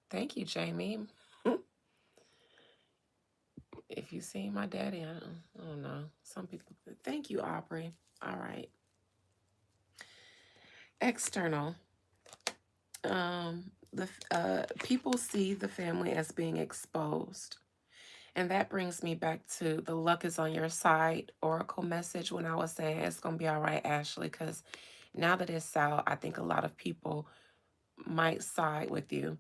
Speaker 1: Thank you, Jamie. If you see my daddy, I don't know. Some people, thank you, Aubrey. All right. External. The people see the family as being exposed. And that brings me back to the luck is on your side oracle message when I was saying it's going to be all right, Ashley, because now that it's out, I think a lot of people might side with you.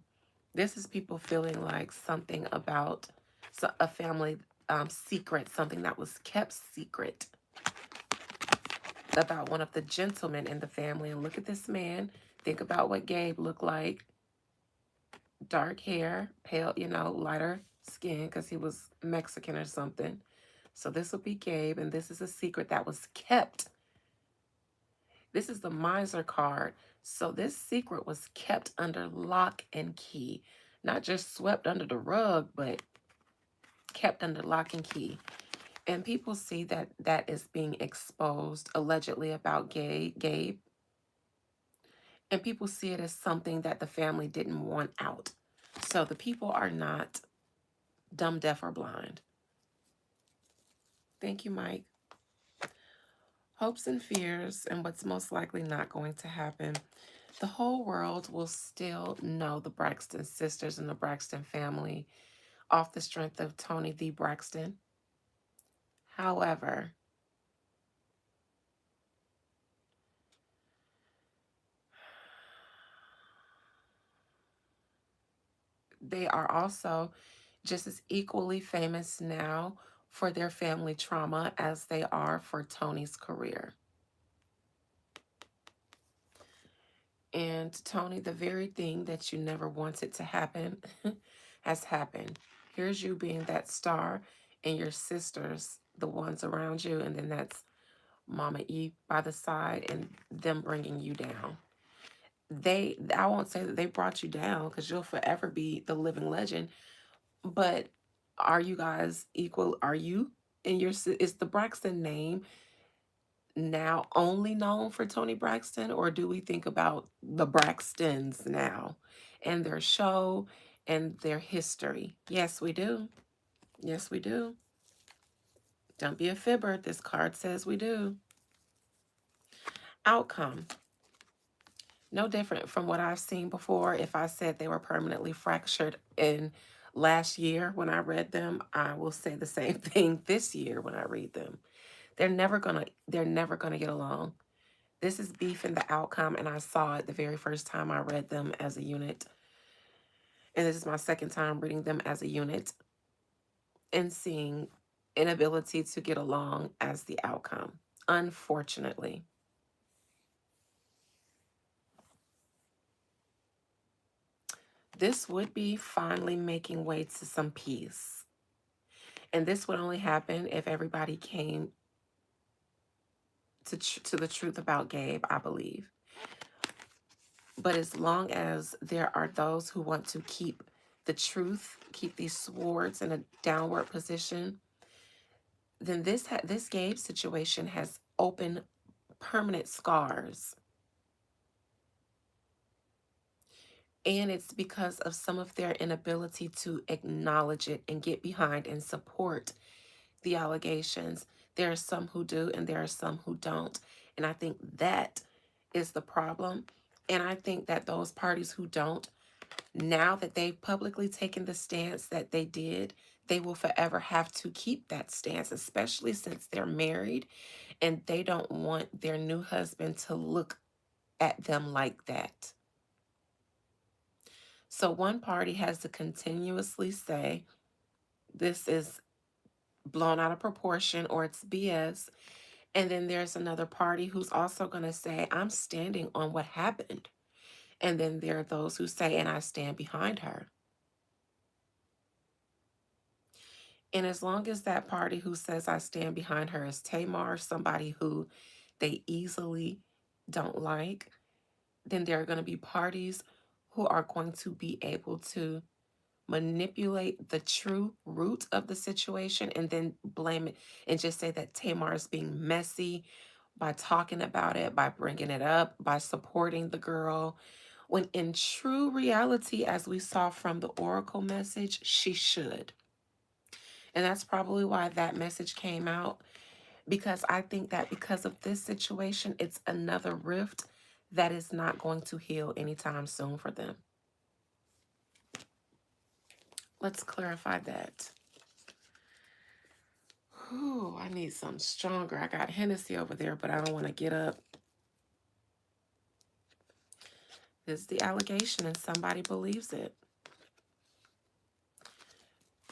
Speaker 1: This is people feeling like something about a family secret, something that was kept secret about one of the gentlemen in the family. And look at this man. Think about what Gabe looked like. Dark hair, pale, lighter skin because he was Mexican or something. So this will be Gabe, and this is a secret that was kept. This is the miser card. So this secret was kept under lock and key. Not just swept under the rug, but kept under lock and key. And people see that that is being exposed allegedly about Gabe. And people see it as something that the family didn't want out. So the people are not dumb, deaf, or blind. Thank you, Mike. Hopes and fears, and what's most likely not going to happen. The whole world will still know the Braxton sisters and the Braxton family off the strength of Tony the Braxton. However, they are also just as equally famous now for their family trauma as they are for Tony's career. And Tony, the very thing that you never wanted to happen has happened. Here's you being that star, and your sisters, the ones around you, and then that's Mama E by the side, and them bringing you down. I won't say that they brought you down because you'll forever be the living legend, but are you guys equal? Are you and is the Braxton name now only known for Tony Braxton, or do we think about the Braxtons now and their show and their history? Yes, we do. Yes, we do. Don't be a fibber. This card says we do. Outcome. No different from what I've seen before. If I said they were permanently fractured in last year when I read them, I will say the same thing this year when I read them. They're never gonna get along. This is beef in the outcome, and I saw it the very first time I read them as a unit. And this is my second time reading them as a unit and seeing inability to get along as the outcome, unfortunately. This would be finally making way to some peace. And this would only happen if everybody came to the truth about Gabe, I believe. But as long as there are those who want to keep the truth, keep these swords in a downward position, then this Gabe situation has opened permanent scars. And it's because of some of their inability to acknowledge it and get behind and support the allegations. There are some who do, and there are some who don't. And I think that is the problem. And I think that those parties who don't, now that they've publicly taken the stance that they did, they will forever have to keep that stance, especially since they're married and they don't want their new husband to look at them like that. So one party has to continuously say, this is blown out of proportion or it's BS. And then there's another party who's also going to say, I'm standing on what happened. And then there are those who say, and I stand behind her. And as long as that party who says I stand behind her is Tamar, somebody who they easily don't like, then there are going to be parties who are going to be able to manipulate the true root of the situation and then blame it and just say that Tamar is being messy by talking about it, by bringing it up, by supporting the girl, When in true reality, as we saw from the oracle message, she should. And that's probably why that message came out, because I think that because of this situation, it's another rift that is not going to heal anytime soon for them. Let's clarify that. Ooh, I need something stronger. I got Hennessy over there, but I don't want to get up. This is the allegation, and somebody believes it.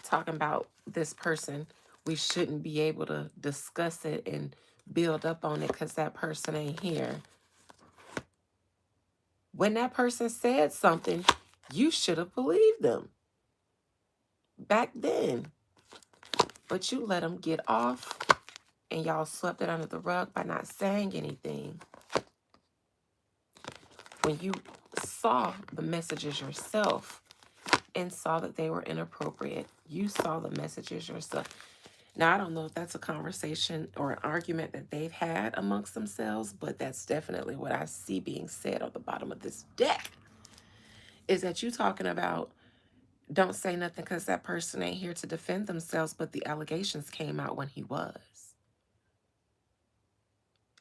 Speaker 1: Talking about this person, we shouldn't be able to discuss it and build up on it because that person ain't here. When that person said something, you should have believed them back then. But you let them get off, and y'all swept it under the rug by not saying anything. When you saw the messages yourself and saw that they were inappropriate, you saw the messages yourself. Now, I don't know if that's a conversation or an argument that they've had amongst themselves, but that's definitely what I see being said on the bottom of this deck, is that you talking about don't say nothing because that person ain't here to defend themselves, but the allegations came out when he was.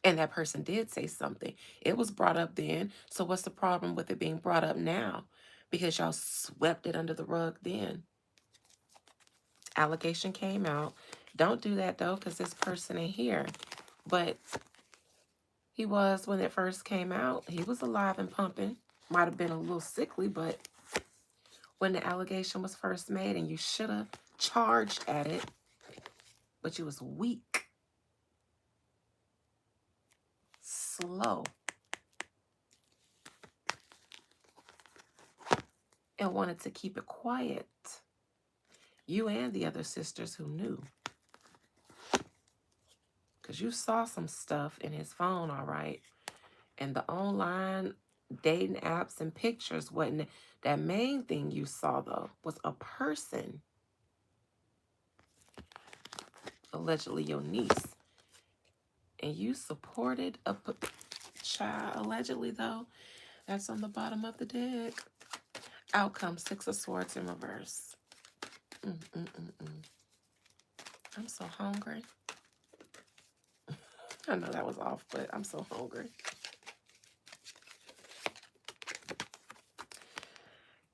Speaker 1: And that person did say something. It was brought up then. So what's the problem with it being brought up now? Because y'all swept it under the rug then. Allegation came out. Don't do that though, because this person ain't here. But he was when it first came out. He was alive and pumping. Might have been a little sickly, but when the allegation was first made, and you should have charged at it, but you was weak, slow, and wanted to keep it quiet. You and the other sisters who knew. Because you saw some stuff in his phone, all right. And the online dating apps and pictures wasn't. That main thing you saw, though, was a person. Allegedly your niece. And you supported a child. Allegedly, though. That's on the bottom of the deck. Outcome, 6 of Swords in reverse. I'm so hungry. I know that was off, but I'm so hungry.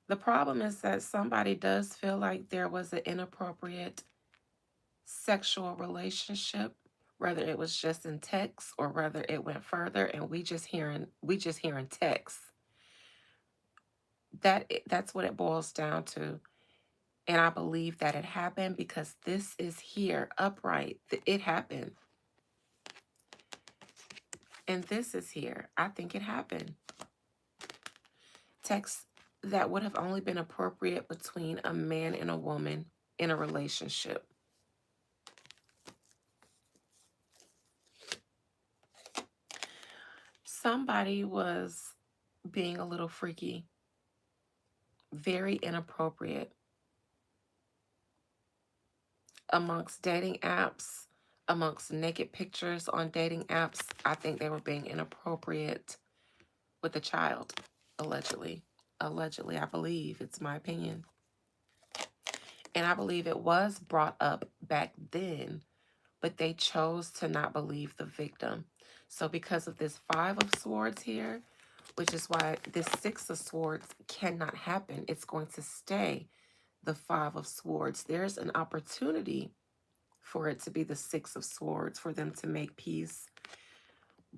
Speaker 1: The problem is that somebody does feel like there was an inappropriate sexual relationship, whether it was just in text or whether it went further, and we just hearing text. That's what it boils down to. And I believe that it happened because this is here, upright. It happened. And this is here. I think it happened. Text that would have only been appropriate between a man and a woman in a relationship. Somebody was being a little freaky, very inappropriate amongst dating apps, amongst naked pictures on dating apps. I think they were being inappropriate with a child, allegedly. Allegedly, I believe. It's my opinion. And I believe it was brought up back then, but they chose to not believe the victim. So because of this 5 of Swords here, which is why this 6 of Swords cannot happen. It's going to stay the 5 of Swords. There's an opportunity for it to be the 6 of Swords, for them to make peace.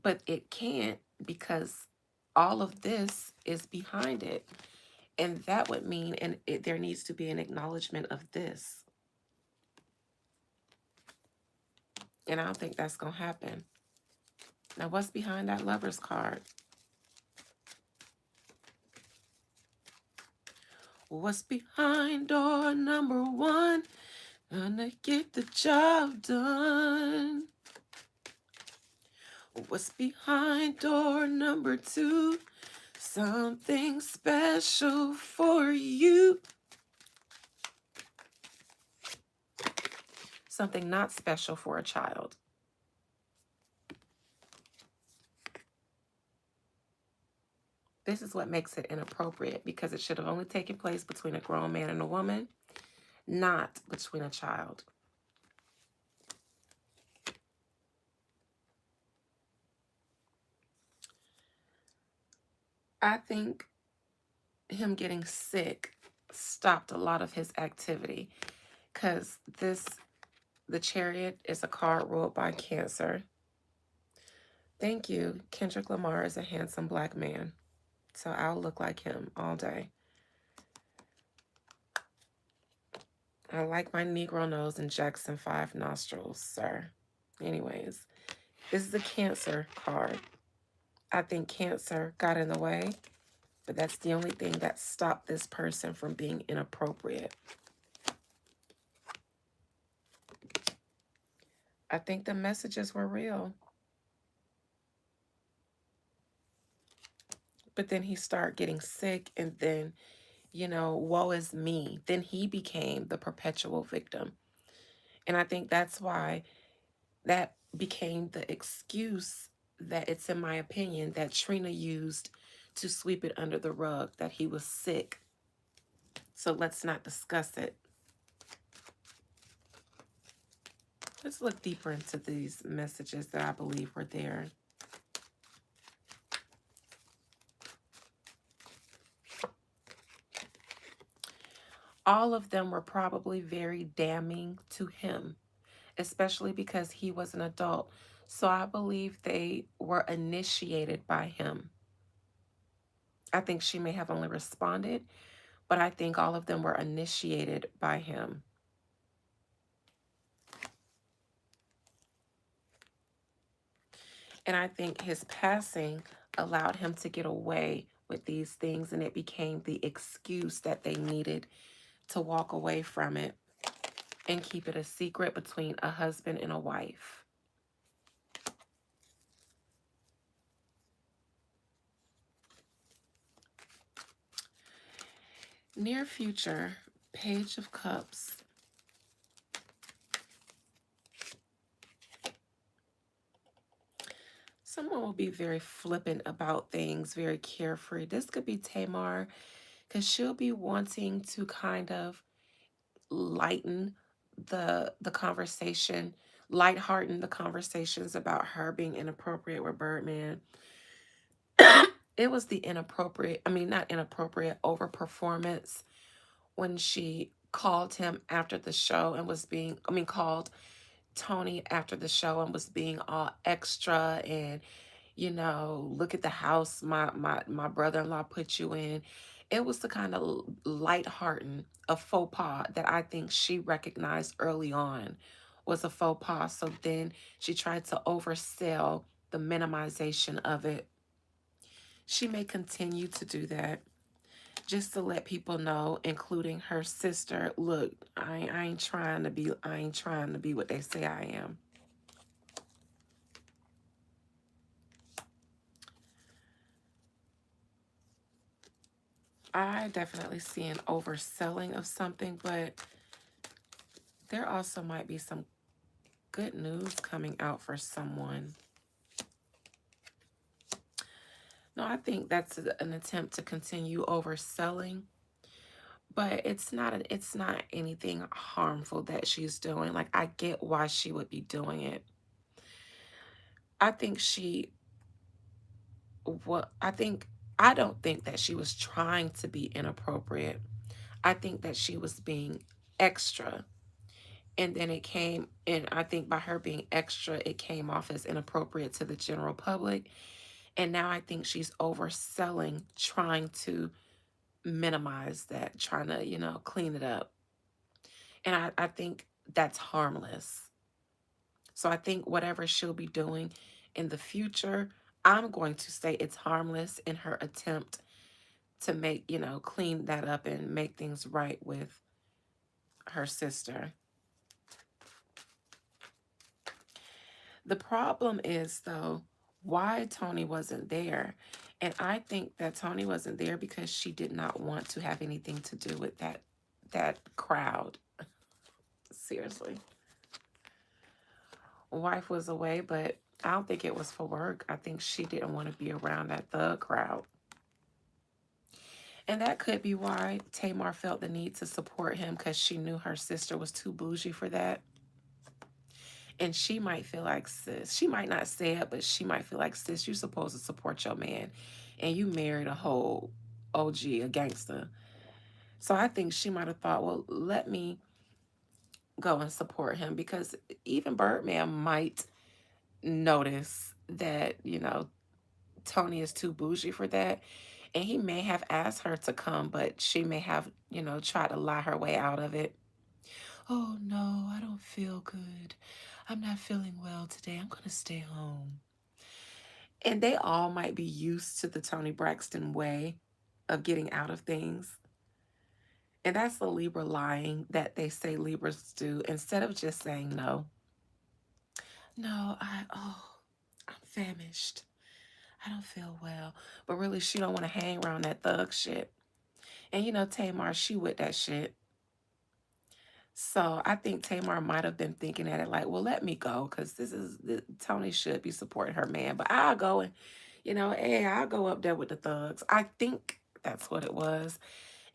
Speaker 1: But it can't, because all of this is behind it. And that would mean there needs to be an acknowledgement of this. And I don't think that's going to happen. Now, what's behind that Lover's card? What's behind door number 1? Gonna get the job done. What's behind door number 2? Something special for you. Something not special for a child. This is what makes it inappropriate, because it should have only taken place between a grown man and a woman, not between a child. I think him getting sick stopped a lot of his activity, because the Chariot is a card ruled by Cancer. Thank you. Kendrick Lamar is a handsome black man, so I'll look like him all day. I like my Negro nose and Jackson 5 nostrils, sir. Anyways, this is a Cancer card. I think Cancer got in the way, but that's the only thing that stopped this person from being inappropriate. I think the messages were real. But then he started getting sick, and then, woe is me. Then he became the perpetual victim. And I think that's why that became the excuse that, it's in my opinion, that Trina used to sweep it under the rug, that he was sick. So let's not discuss it. Let's look deeper into these messages that I believe were there. All of them were probably very damning to him, especially because he was an adult. So I believe they were initiated by him. I think she may have only responded, but I think all of them were initiated by him. And I think his passing allowed him to get away with these things, and it became the excuse that they needed to walk away from it and keep it a secret between a husband and a wife. Near future, Page of Cups. Someone will be very flippant about things, very carefree. This could be Tamar, because she'll be wanting to kind of lighten the conversation, lighthearten the conversations about her being inappropriate with Birdman. It was the inappropriate, I mean, not inappropriate, overperformance when she called him after the show and was being, called Tony after the show and was being all extra and, look at the house my brother-in-law put you in. It was the kind of lighthearted, a faux pas that I think she recognized early on was a faux pas. So then she tried to oversell the minimization of it. She may continue to do that just to let people know, including her sister, look, I ain't trying to be what they say I am. I definitely see an overselling of something, but there also might be some good news coming out for someone. No, I think that's an attempt to continue overselling, but it's not anything harmful that she's doing. Like, I get why she would be doing it. I think I don't think that she was trying to be inappropriate. I think that she was being extra. And then it came, and I think by her being extra, it came off as inappropriate to the general public. And now I think she's overselling, trying to minimize that, trying to, clean it up. And I think that's harmless. So I think whatever she'll be doing in the future, I'm going to say it's harmless in her attempt to make, clean that up and make things right with her sister. The problem is, though, why Tony wasn't there. And I think that Tony wasn't there because she did not want to have anything to do with that crowd. Seriously. Wife was away, but I don't think it was for work. I think she didn't want to be around that thug crowd. And that could be why Tamar felt the need to support him because she knew her sister was too bougie for that. And she might feel like, sis, she might not say it, but she might feel like, sis, you're supposed to support your man. And you married a whole OG, a gangster. So I think she might have thought, well, let me go and support him because even Birdman might notice that, Tony is too bougie for that. And he may have asked her to come, but she may have, tried to lie her way out of it. Oh, no, I don't feel good. I'm not feeling well today. I'm going to stay home. And they all might be used to the Tony Braxton way of getting out of things. And that's the Libra lying that they say Libras do. Instead of just saying no, no, I'm famished. I don't feel well. But really, she don't want to hang around that thug shit. And Tamar, she with that shit. So I think Tamar might have been thinking at it like, well, let me go because Tony should be supporting her man. But I'll go and, hey, I'll go up there with the thugs. I think that's what it was.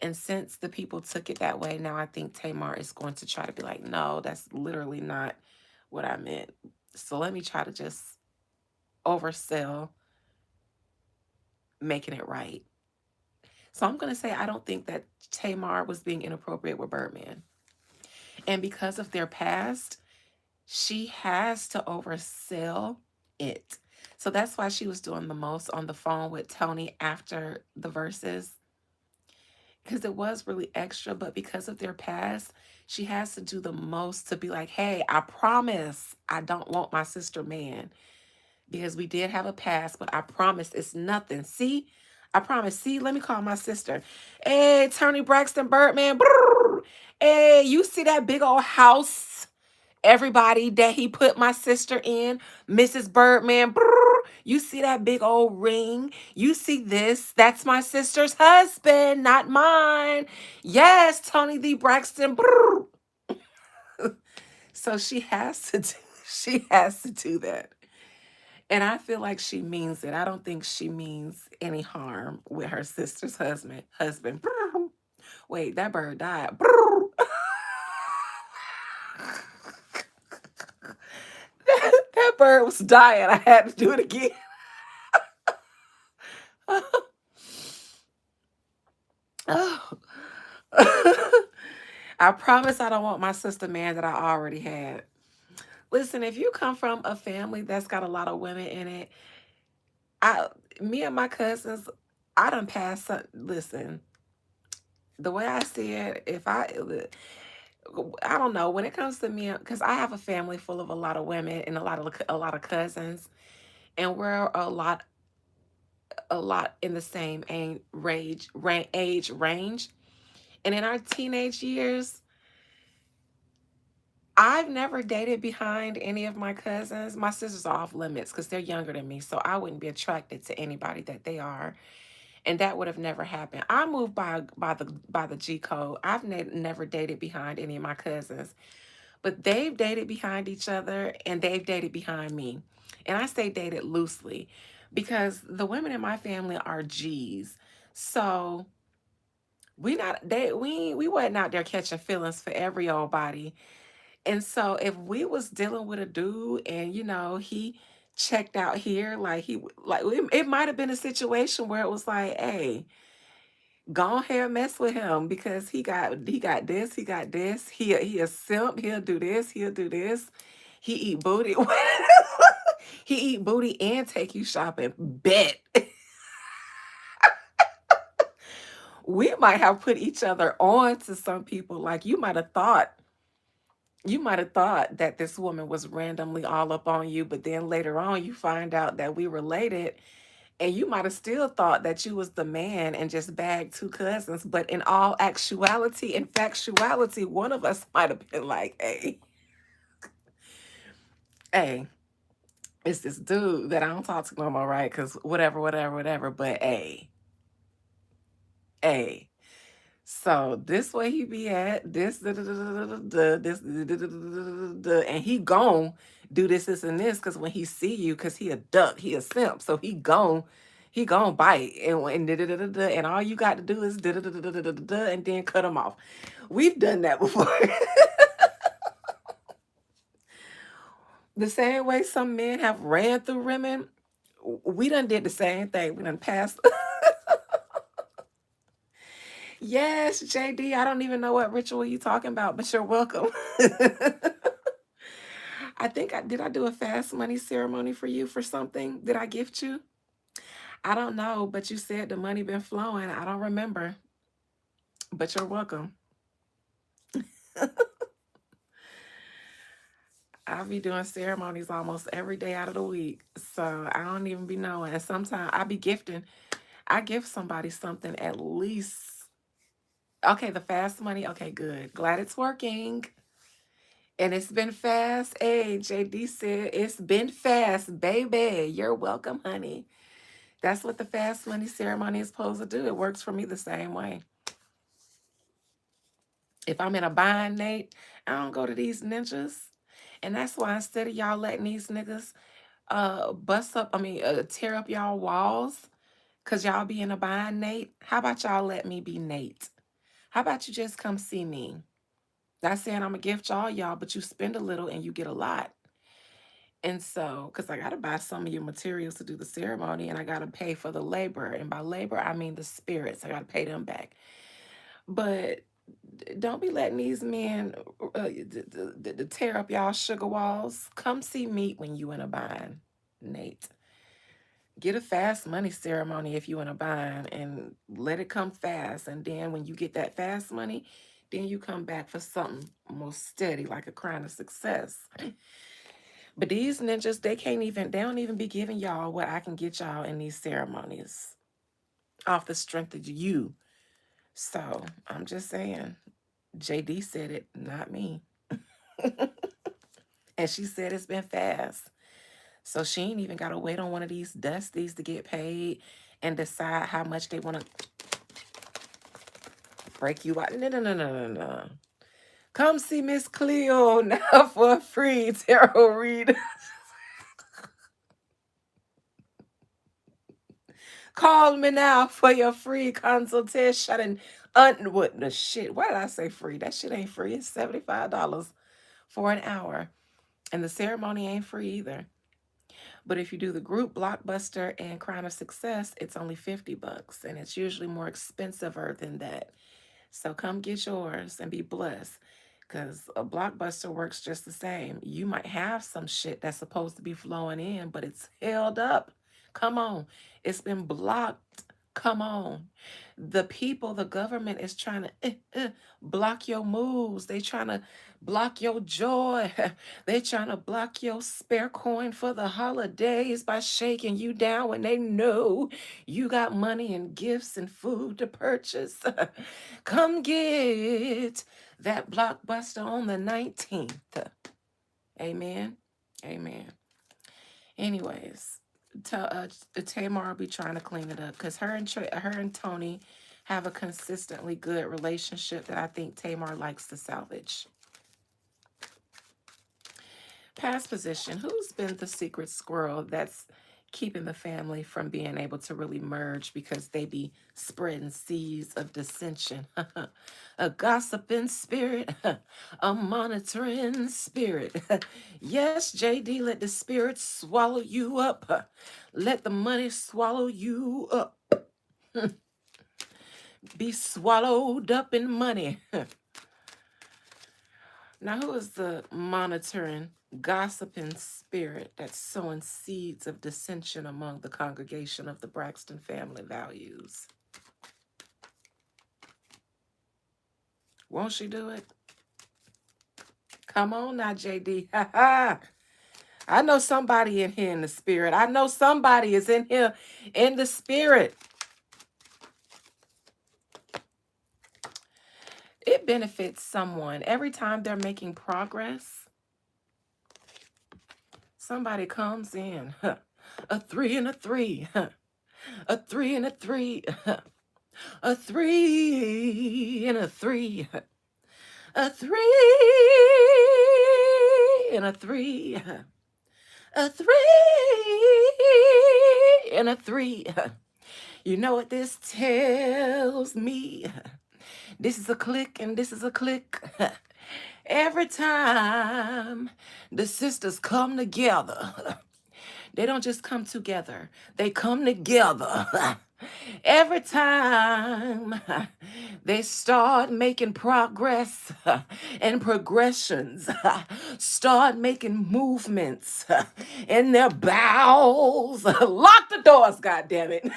Speaker 1: And since the people took it that way, now I think Tamar is going to try to be like, no, that's literally not what I meant. So let me try to just oversell making it right. So I'm going to say I don't think that Tamar was being inappropriate with Birdman. And because of their past, she has to oversell it. So that's why she was doing the most on the phone with Tony after the verses. Because it was really extra, but because of their past, she has to do the most to be like, hey, I promise I don't want my sister man. Because we did have a past, but I promise it's nothing. See? I promise. See, let me call my sister. Hey, Tony Braxton Birdman. Brrr. Hey, you see that big old house? Everybody that he put my sister in, Mrs. Birdman. Brrr. You see that big old ring? You see this? That's my sister's husband, not mine. Yes, Tony the Braxton. Brrr. So she has to do that. And I feel like she means it. I don't think she means any harm with her sister's husband. Wait, that bird died. That bird was dying. I had to do it again. Oh. I promise I don't want my sister man that I already had. Listen, if you come from a family that's got a lot of women in it, I me and my cousins, I done passed listen, the way I see it, if I don't know when it comes to me because I have a family full of a lot of women and a lot of cousins, and we're a lot in the same age range. And in our teenage years, I've never dated behind any of my cousins. My sisters are off limits because they're younger than me, so I wouldn't be attracted to anybody that they are, and that would have never happened. I moved by the G code. I've never dated behind any of my cousins, but they've dated behind each other and they've dated behind me. And I say dated loosely because the women in my family are G's. So we wasn't out there catching feelings for every old body. And so if we was dealing with a dude and he checked out here it might have been a situation where it was like, hey, go ahead mess with him because he got this, he a simp, he'll do this, he'll do this. He eat booty. He eat booty and take you shopping. Bet. We might have put each other on to some people. Like you might have thought that this woman was randomly all up on you, but then later on you find out that we related, and you might have still thought that you was the man and just bagged two cousins. But in all actuality and factuality, one of us might have been like, hey, it's this dude that I don't talk to no more, right? Because whatever, whatever, whatever. But hey. So this way he be at this, this, and he gon' do this, and this, because when he see you, because he a duck, he a simp, so he gon' He gonna bite and all you got to do is and then cut him off. We've done that before. The same way some men have ran through women, we done did the same thing. We done passed. Yes, JD, I don't even know what ritual you talking about, but you're welcome. I think I do a fast money ceremony for you for something. Did I gift you? I don't know, but you said the money been flowing. I don't remember, but you're welcome. I'll be doing ceremonies almost every day out of the week. So I don't even be knowing. And sometimes I be gifting. I gift somebody something at least. Okay, the fast money. Okay, good. Glad it's working. And it's been fast. Hey, JD said it's been fast, baby. You're welcome, honey. That's what the fast money ceremony is supposed to do. It works for me the same way. If I'm in a bind, Nate, I don't go to these ninjas. And that's why instead of y'all letting these niggas tear up y'all walls, cause y'all be in a bind, Nate, how about y'all let me be Nate? How about you just come see me? Not saying I'm gonna gift y'all, but you spend a little and you get a lot. And so, because I got to buy some of your materials to do the ceremony and I got to pay for the labor. And by labor, I mean the spirits. I got to pay them back. But don't be letting these men tear up y'all sugar walls. Come see me when you in a bind, Nate. Get a fast money ceremony if you in a bind and let it come fast. And then when you get that fast money, then you come back for something more steady, like a crown of success. But these ninjas, they don't even be giving y'all what I can get y'all in these ceremonies off the strength of you. So I'm just saying, JD said it, not me. And she said it's been fast. So she ain't even got to wait on one of these dusties to get paid and decide how much they want to break you out. No, no, no, no, no, no. Come see Miss Cleo now for a free tarot read. Call me now for your free consultation. And what the shit? Why did I say free? That shit ain't free. It's $75 for an hour. And the ceremony ain't free either. But if you do the group blockbuster and crown of success, it's only $50. And it's usually more expensiver than that. So come get yours and be blessed. Because a blockbuster works just the same. You might have some shit that's supposed to be flowing in, but it's held up. Come on. It's been blocked. Come on. The people, the government is trying to block your moves. They trying to block your joy. They trying to block your spare coin for the holidays by shaking you down when they know you got money and gifts and food to purchase. Come get that blockbuster on the 19th. Amen. Amen. Anyways, Tamar will be trying to clean it up because her and Tony have a consistently good relationship that I think Tamar likes to salvage. Past position, who's been the secret squirrel that's keeping the family from being able to really merge because they be spreading seeds of dissension? A gossiping spirit, a monitoring spirit. Yes, JD, let the spirit swallow you up. Let the money swallow you up. Be swallowed up in money. Now, who is the monitoring, gossiping spirit that's sowing seeds of dissension among the congregation of the Braxton family values? Won't she do it? Come on now, JD. Ha ha. I know somebody in here in the spirit. I know somebody is in here in the spirit. It benefits someone every time they're making progress. Somebody comes in, a 3 and a 3, a 3 and a 3, a 3 and a 3, a 3 and a 3, a 3 and a 3. You know what this tells me? This is a click and this is a click. Every time the sisters come together, they don't just come together, they come together. Every time they start making progress and progressions, start making movements in their bowels. Lock the doors, goddammit.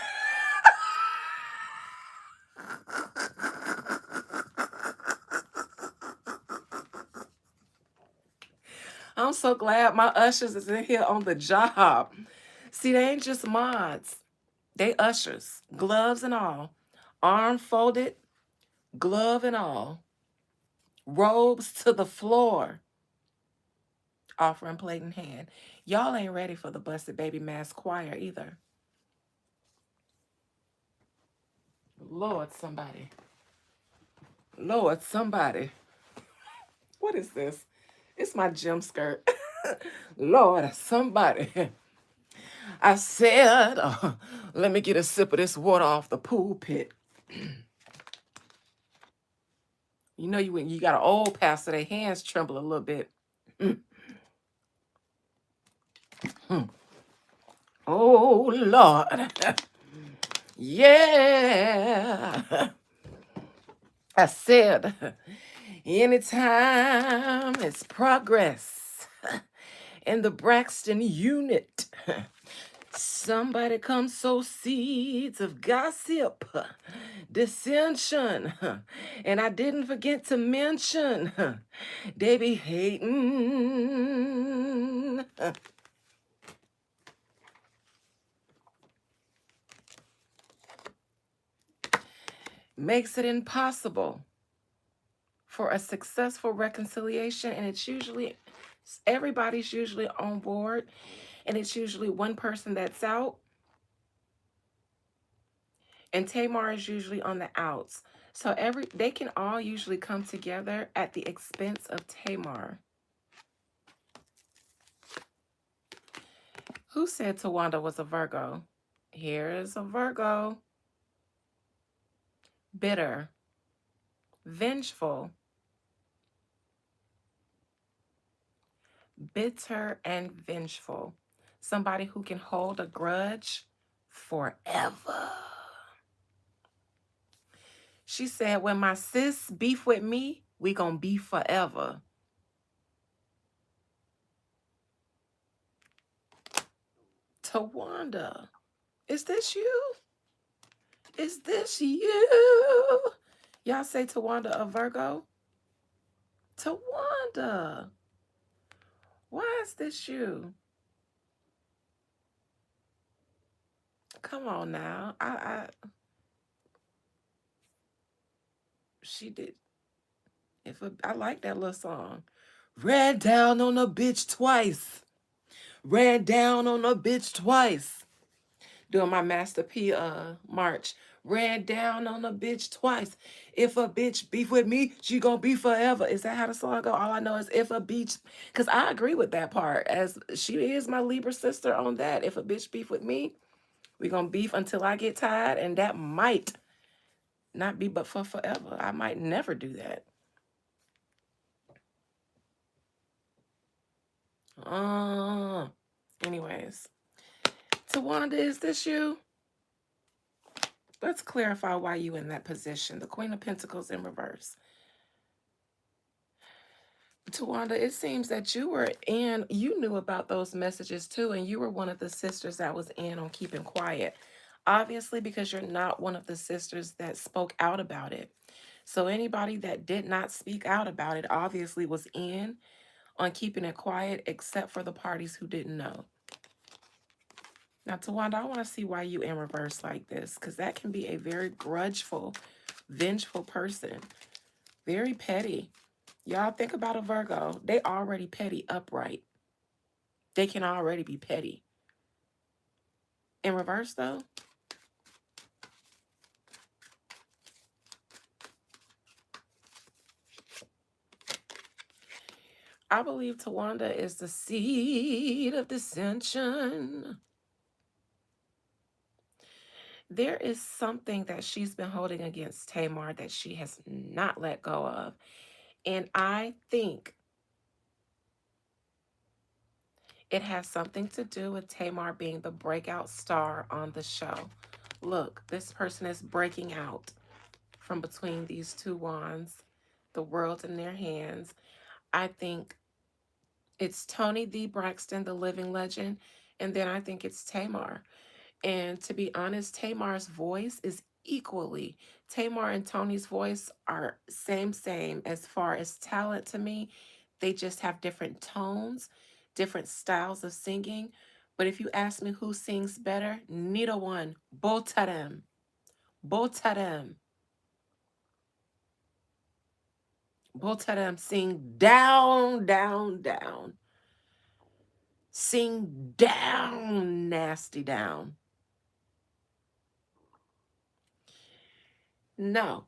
Speaker 1: I'm so glad my ushers is in here on the job. See, they ain't just mods. They ushers, gloves and all, arm folded, glove and all, robes to the floor, offering plate in hand. Y'all ain't ready for the Busted Baby Mass Choir either. Lord, somebody. Lord, somebody. What is this? It's my gym skirt. Lord, somebody. I said, let me get a sip of this water off the pool pit. You know, you got an old pastor, their hands tremble a little bit. Oh, Lord. Yeah. I said, anytime it's progress in the Braxton unit, somebody comes sow seeds of gossip, dissension, and I didn't forget to mention, they be hating. Makes it impossible for a successful reconciliation, and it's usually, everybody's usually on board, and it's usually one person that's out, and Tamar is usually on the outs. So they can all usually come together at the expense of Tamar. Who said Towanda was a Virgo? Here is a Virgo. Bitter, vengeful, bitter and vengeful. Somebody who can hold a grudge forever. She said, when my sis beef with me, we gonna beef forever. Towanda, is this you? Is this you? Y'all say Towanda a Virgo? Towanda, why is this you? Come on now. She did. I like that little song. Ran down on a bitch twice. Ran down on a bitch twice. Doing my Master P march. Ran down on a bitch twice. If a bitch beef with me, she gonna be forever. Is that how the song go? All I know is if a bitch, because I agree with that part. As she is my Libra sister on that. If a bitch beef with me, we gonna beef until I get tired, and that might not be but for forever. I might never do that. Anyways, Towanda, is this you? Let's clarify why you in that position. The Queen of Pentacles in reverse. Towanda, it seems that you knew about those messages too, and you were one of the sisters that was in on keeping quiet. Obviously, because you're not one of the sisters that spoke out about it. So anybody that did not speak out about it obviously was in on keeping it quiet, except for the parties who didn't know. Now, Towanda, I want to see why you in reverse like this, because that can be a very grudgeful, vengeful person. Very petty. Y'all think about a Virgo. They already petty upright. They can already be petty. In reverse, though, I believe Towanda is the seed of dissension. There is something that she's been holding against Tamar that she has not let go of. And I think it has something to do with Tamar being the breakout star on the show. Look, this person is breaking out from between these two wands, the world in their hands. I think it's Tony the Braxton, the living legend, and then I think it's Tamar. And to be honest, Tamar's voice is equally. Tamar and Tony's voice are same as far as talent to me. They just have different tones, different styles of singing. But if you ask me who sings better, neither one. Both of them. Both of them. Both of them sing down, down, down. Sing down, nasty down. No,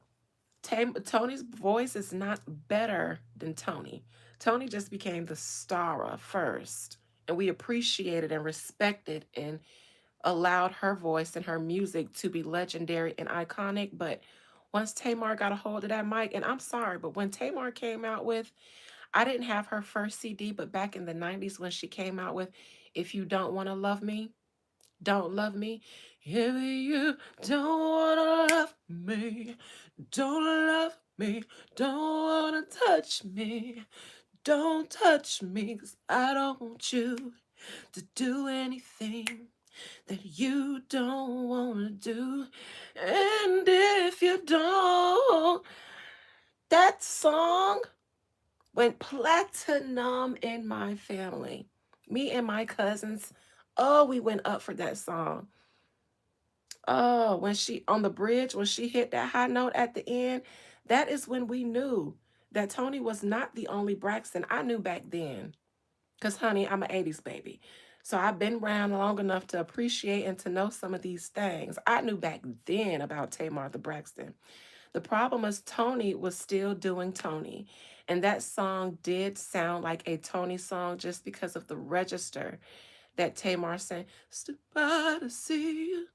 Speaker 1: Tony's voice is not better than Tony. Tony just became the star first, and we appreciated and respected and allowed her voice and her music to be legendary and iconic. But once Tamar got a hold of that mic, and I'm sorry, but when Tamar came out with, I didn't have her first CD, but back in the 90s when she came out with If You Don't Want to Love Me, Don't Love Me. If you don't want to love me, don't love me, don't wanna touch me, don't touch me, 'cause I don't want you to do anything that you don't wanna do. And if you don't, that song went platinum in my family. Me and my cousins, oh, we went up for that song. Oh, when she on the bridge, when she hit that high note at the end, that is when we knew that Tony was not the only Braxton. I knew back then, because honey, I'm an 80s baby. So I've been around long enough to appreciate and to know some of these things. I knew back then about Tamar the Braxton. The problem is Tony was still doing Tony. And that song did sound like a Tony song just because of the register that Tamar sang. Stood by to see you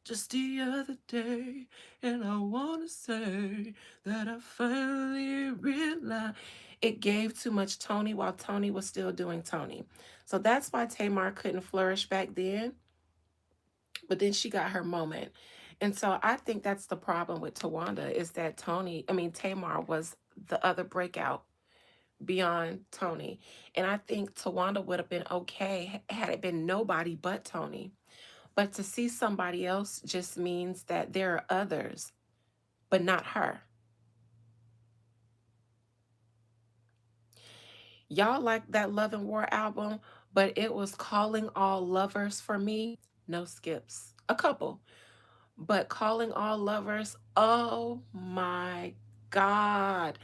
Speaker 1: just the other day, and I want to say that I finally realized it gave too much Tony while Tony was still doing Tony. So that's why Tamar couldn't flourish back then, but then she got her moment. And so I think that's the problem with Towanda is that Tamar was the other breakout beyond Tony. And I think Towanda would have been okay had it been nobody but Tony. But to see somebody else just means that there are others, but not her. Y'all like that Love and War album, but it was Calling All Lovers for me. No skips. A couple. But Calling All Lovers, oh my God.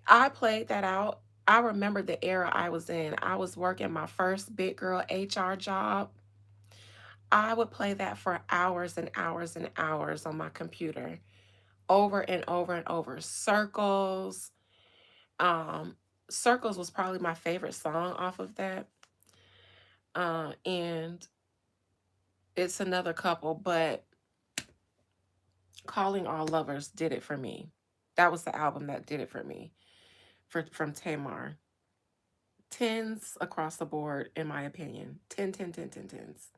Speaker 1: I played that out. I remember the era I was in. I was working my first big girl HR job. I would play that for hours and hours and hours on my computer over and over and over. Um, Circles was probably my favorite song off of that. And it's another couple, but Calling All Lovers did it for me. That was the album that did it for me from Tamar. Tens across the board, in my opinion. 10, 10, 10, 10, tens.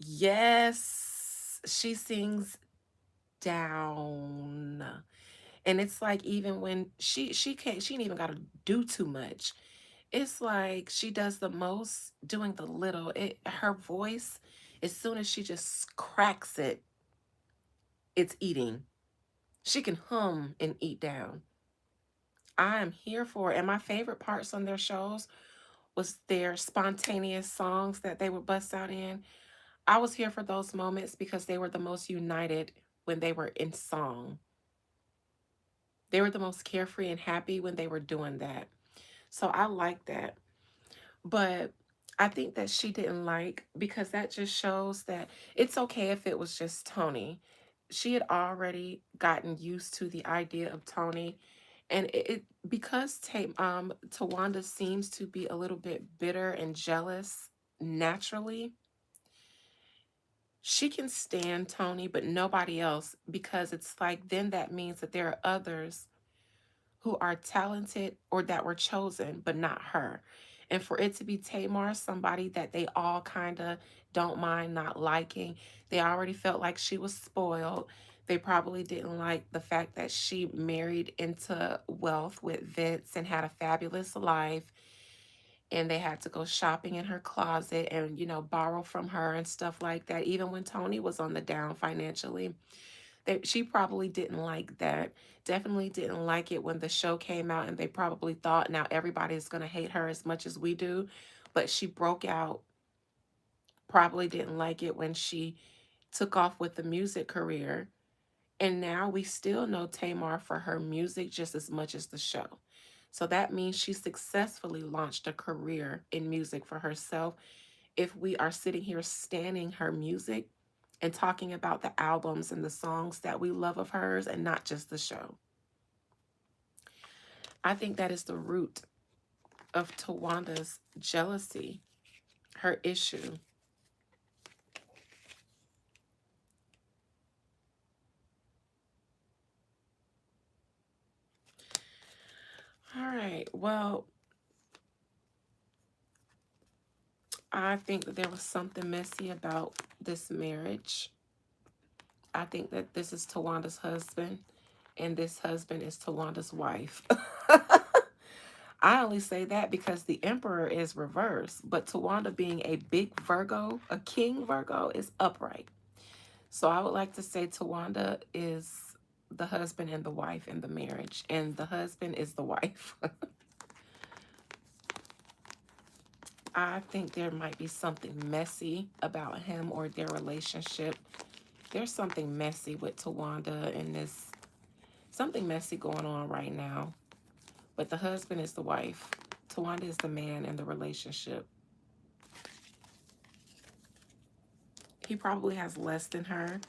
Speaker 1: Yes, she sings down. And it's like even when she ain't even gotta do too much. It's like she does the most doing the little. Her voice, as soon as she just cracks it, it's eating. She can hum and eat down. I am here for it. And my favorite parts on their shows was their spontaneous songs that they would bust out in. I was here for those moments because they were the most united when they were in song. They were the most carefree and happy when they were doing that. So I like that. But I think that she didn't like because that just shows that it's okay if it was just Tony. She had already gotten used to the idea of Tony. And because Tawanda seems to be a little bit bitter and jealous naturally, she can stand Tony, but nobody else, because it's like then that means that there are others who are talented or that were chosen, but not her. And for it to be Tamar, somebody that they all kind of don't mind not liking, they already felt like she was spoiled. They probably didn't like the fact that she married into wealth with Vince and had a fabulous life. And they had to go shopping in her closet and, borrow from her and stuff like that. Even when Tony was on the down financially, she probably didn't like that. Definitely didn't like it when the show came out, and they probably thought now everybody's going to hate her as much as we do. But she broke out, probably didn't like it when she took off with the music career. And now we still know Tamar for her music just as much as the show. So that means she successfully launched a career in music for herself. If we are sitting here standing her music and talking about the albums and the songs that we love of hers and not just the show. I think that is the root of Tawanda's jealousy, her issue. All right, well, I think that there was something messy about this marriage. I think that this is Tawanda's husband, and this husband is Tawanda's wife. I only say that because the emperor is reversed, but Towanda, being a big Virgo, a king Virgo, is upright. So I would like to say Towanda is the husband and the wife in the marriage, and the husband is the wife. I think there might be something messy about him or their relationship. There's something messy with Towanda and this, something messy going on right now. But the husband is the wife. Towanda is the man in the relationship. He probably has less than her.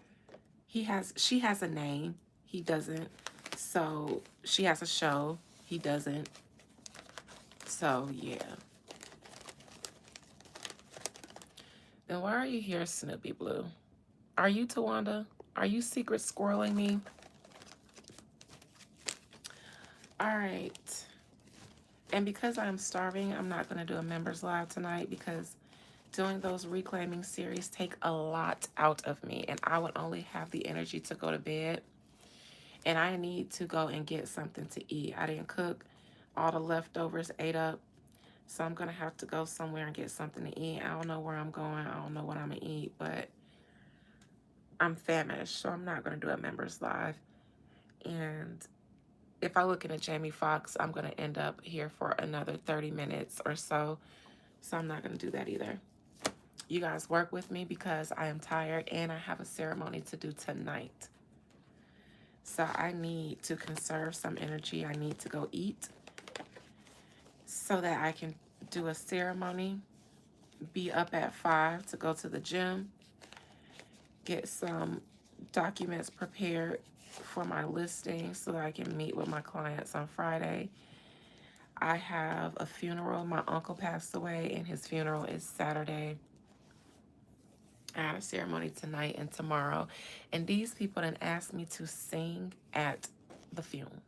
Speaker 1: She has a name. He doesn't. So she has a show. He doesn't. So yeah. Then why are you here, Snoopy Blue? Are you Towanda? Are you secret squirreling me? All right. And because I'm starving, I'm not going to do a members live tonight because doing those reclaiming series take a lot out of me, and I would only have the energy to go to bed, and I need to go and get something to eat. I didn't cook. All the leftovers ate up, so I'm going to have to go somewhere and get something to eat. I don't know where I'm going. I don't know what I'm going to eat, but I'm famished, so I'm not going to do a members live. And if I look at Jamie Foxx, I'm going to end up here for another 30 minutes or so. So I'm not going to do that either. You guys work with me because I am tired and I have a ceremony to do tonight. So I need to conserve some energy. I need to go eat so that I can do a ceremony, be up at 5 to go to the gym, get some documents prepared for my listing so that I can meet with my clients on Friday. I have a funeral. My uncle passed away, and his funeral is Saturday. I have a ceremony tonight and tomorrow. And these people didn't ask me to sing at the funeral.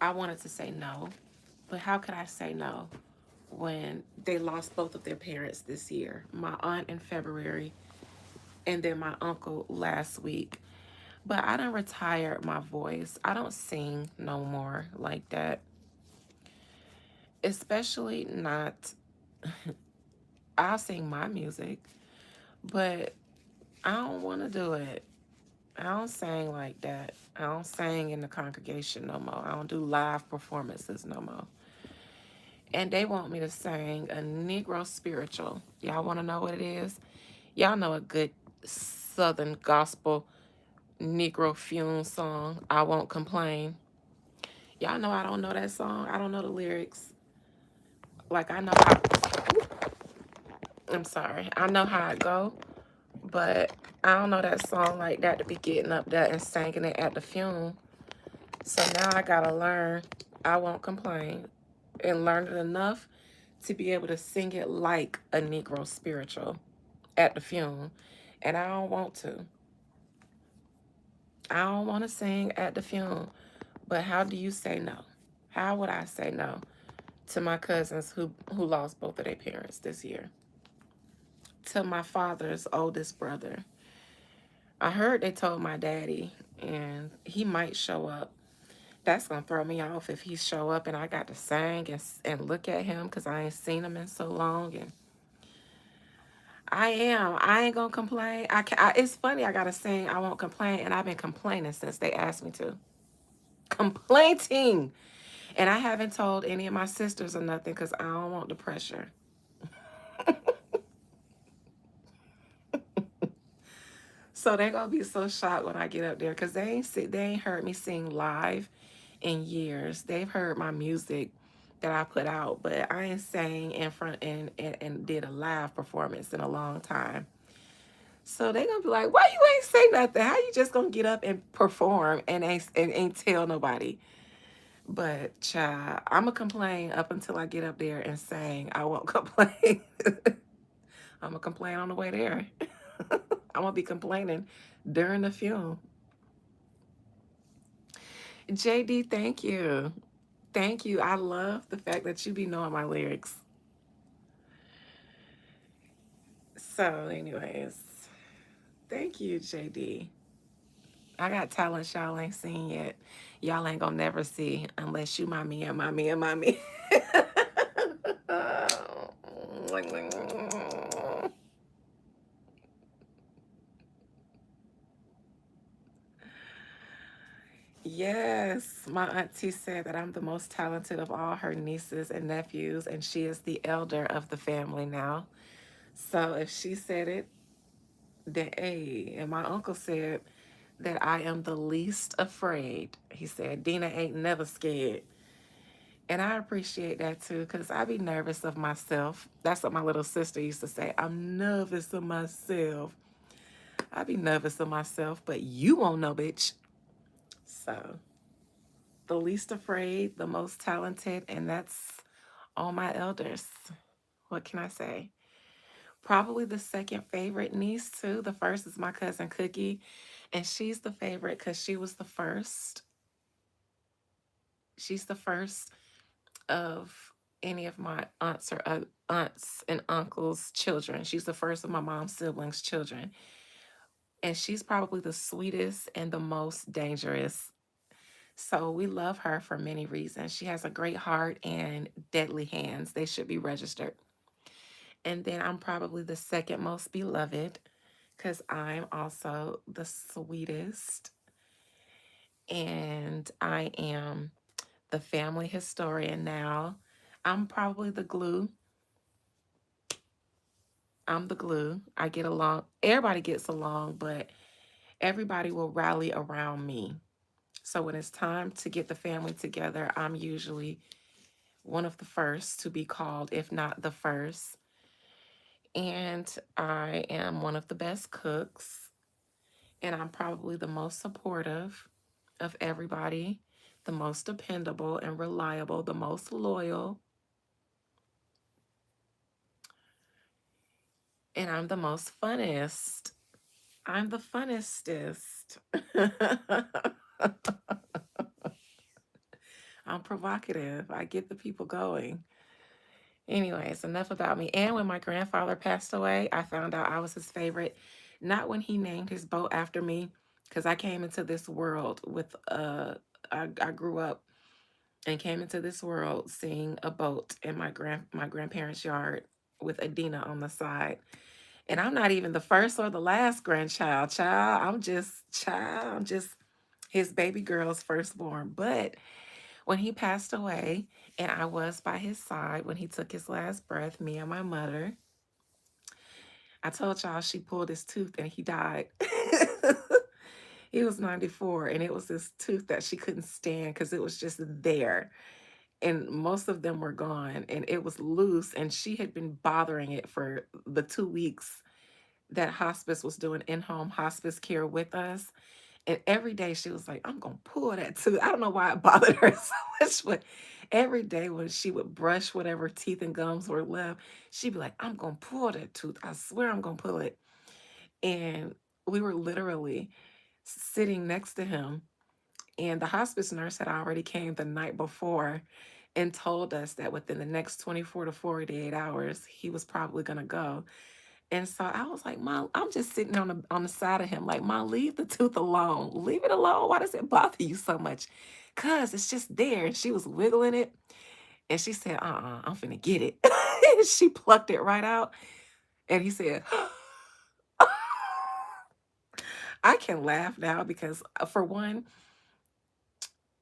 Speaker 1: I wanted to say no, but how could I say no when they lost both of their parents this year? My aunt in February, and then my uncle last week. But I done retired my voice. I don't sing no more like that. Especially not, I'll sing my music, but I don't want to do it. I don't sing like that. I don't sing in the congregation no more. I don't do live performances no more. And they want me to sing a Negro spiritual. Y'all want to know what it is? Y'all know a good Southern gospel Negro fume song, I Won't Complain. Y'all know I don't know that song. I don't know the lyrics. Like, I know how, I'm sorry. I know how it go, but I don't know that song like that to be getting up there and singing it at the funeral. So now I gotta learn I Won't Complain and learn it enough to be able to sing it like a Negro spiritual at the funeral. And I don't want to. I don't want to sing at the funeral. But how do you say no? How would I say no to my cousins who lost both of their parents this year? To my father's oldest brother. I heard they told my daddy, and he might show up. That's gonna throw me off if he show up and I got to sing and look at him because I ain't seen him in so long. And I am. I ain't gonna complain. It's funny. I gotta sing. I won't complain, and I've been complaining since they asked me to. Complaining, and I haven't told any of my sisters or nothing because I don't want the pressure. So they're gonna be so shocked when I get up there because they ain't heard me sing live in years. They've heard my music that I put out, but I ain't sang in front and did a live performance in a long time. So they gonna be like, "Why you ain't say nothing? How you just gonna get up and perform and ain't tell nobody?" But child, I'ma complain up until I get up there and sing. I won't complain. I'ma complain on the way there. I'm gonna be complaining during the film. JD, thank you. Thank you. I love the fact that you be knowing my lyrics. So, anyways, thank you, JD. I got talents y'all ain't seen yet. Y'all ain't gonna never see unless you mommy and mommy and mommy. Yes, my auntie said that I'm the most talented of all her nieces and nephews, and she is the elder of the family now. So if she said it, then hey, and my uncle said that I am the least afraid. He said, Dina ain't never scared. And I appreciate that too, because I be nervous of myself. That's what my little sister used to say. I'm nervous of myself. I be nervous of myself, but you won't know, bitch. So the least afraid, the most talented, and that's all my elders. What can I say? Probably the second favorite niece too. The first is my cousin Cookie, and she's the favorite because she was the first. She's the first of any of my aunts and uncles' children. She's the first of my mom's siblings' children, and she's probably the sweetest and the most dangerous. So we love her for many reasons. She has a great heart and deadly hands. They should be registered. And then I'm probably the second most beloved because I'm also the sweetest. And I am the family historian now. I'm probably the glue. I'm the glue. I get along. Everybody gets along, but everybody will rally around me. So when it's time to get the family together, I'm usually one of the first to be called, if not the first. And I am one of the best cooks. And I'm probably the most supportive of everybody, the most dependable and reliable, the most loyal, and I'm the most funnest. I'm the funnestest. I'm provocative. I get the people going. Anyways, enough about me. And when my grandfather passed away, I found out I was his favorite. Not when he named his boat after me, because I came into this world with I grew up and came into this world seeing a boat in my grandparents' yard with Adina on the side. And I'm not even the first or the last grandchild. I'm just his baby girl's firstborn. But when he passed away, and I was by his side when he took his last breath, me and my mother, I told y'all she pulled his tooth and he died. He was 94, and it was this tooth that she couldn't stand because it was just there. And most of them were gone, and it was loose, and she had been bothering it for the 2 weeks that hospice was doing in-home hospice care with us. And every day she was like, I'm gonna pull that tooth. I don't know why it bothered her so much, but Every day when she would brush whatever teeth and gums were left, she'd be like, I'm going to pull that tooth. I swear I'm going to pull it. And we were literally sitting next to him. And the hospice nurse had already came the night before and told us that within the next 24 to 48 hours, he was probably going to go. And so I was like, Mom, I'm just sitting on the side of him, like, Mom, leave the tooth alone. Leave it alone. Why does it bother you so much? Cause it's just there. And she was wiggling it. And she said, I'm finna get it. And she plucked it right out. And he said, I can laugh now because for one,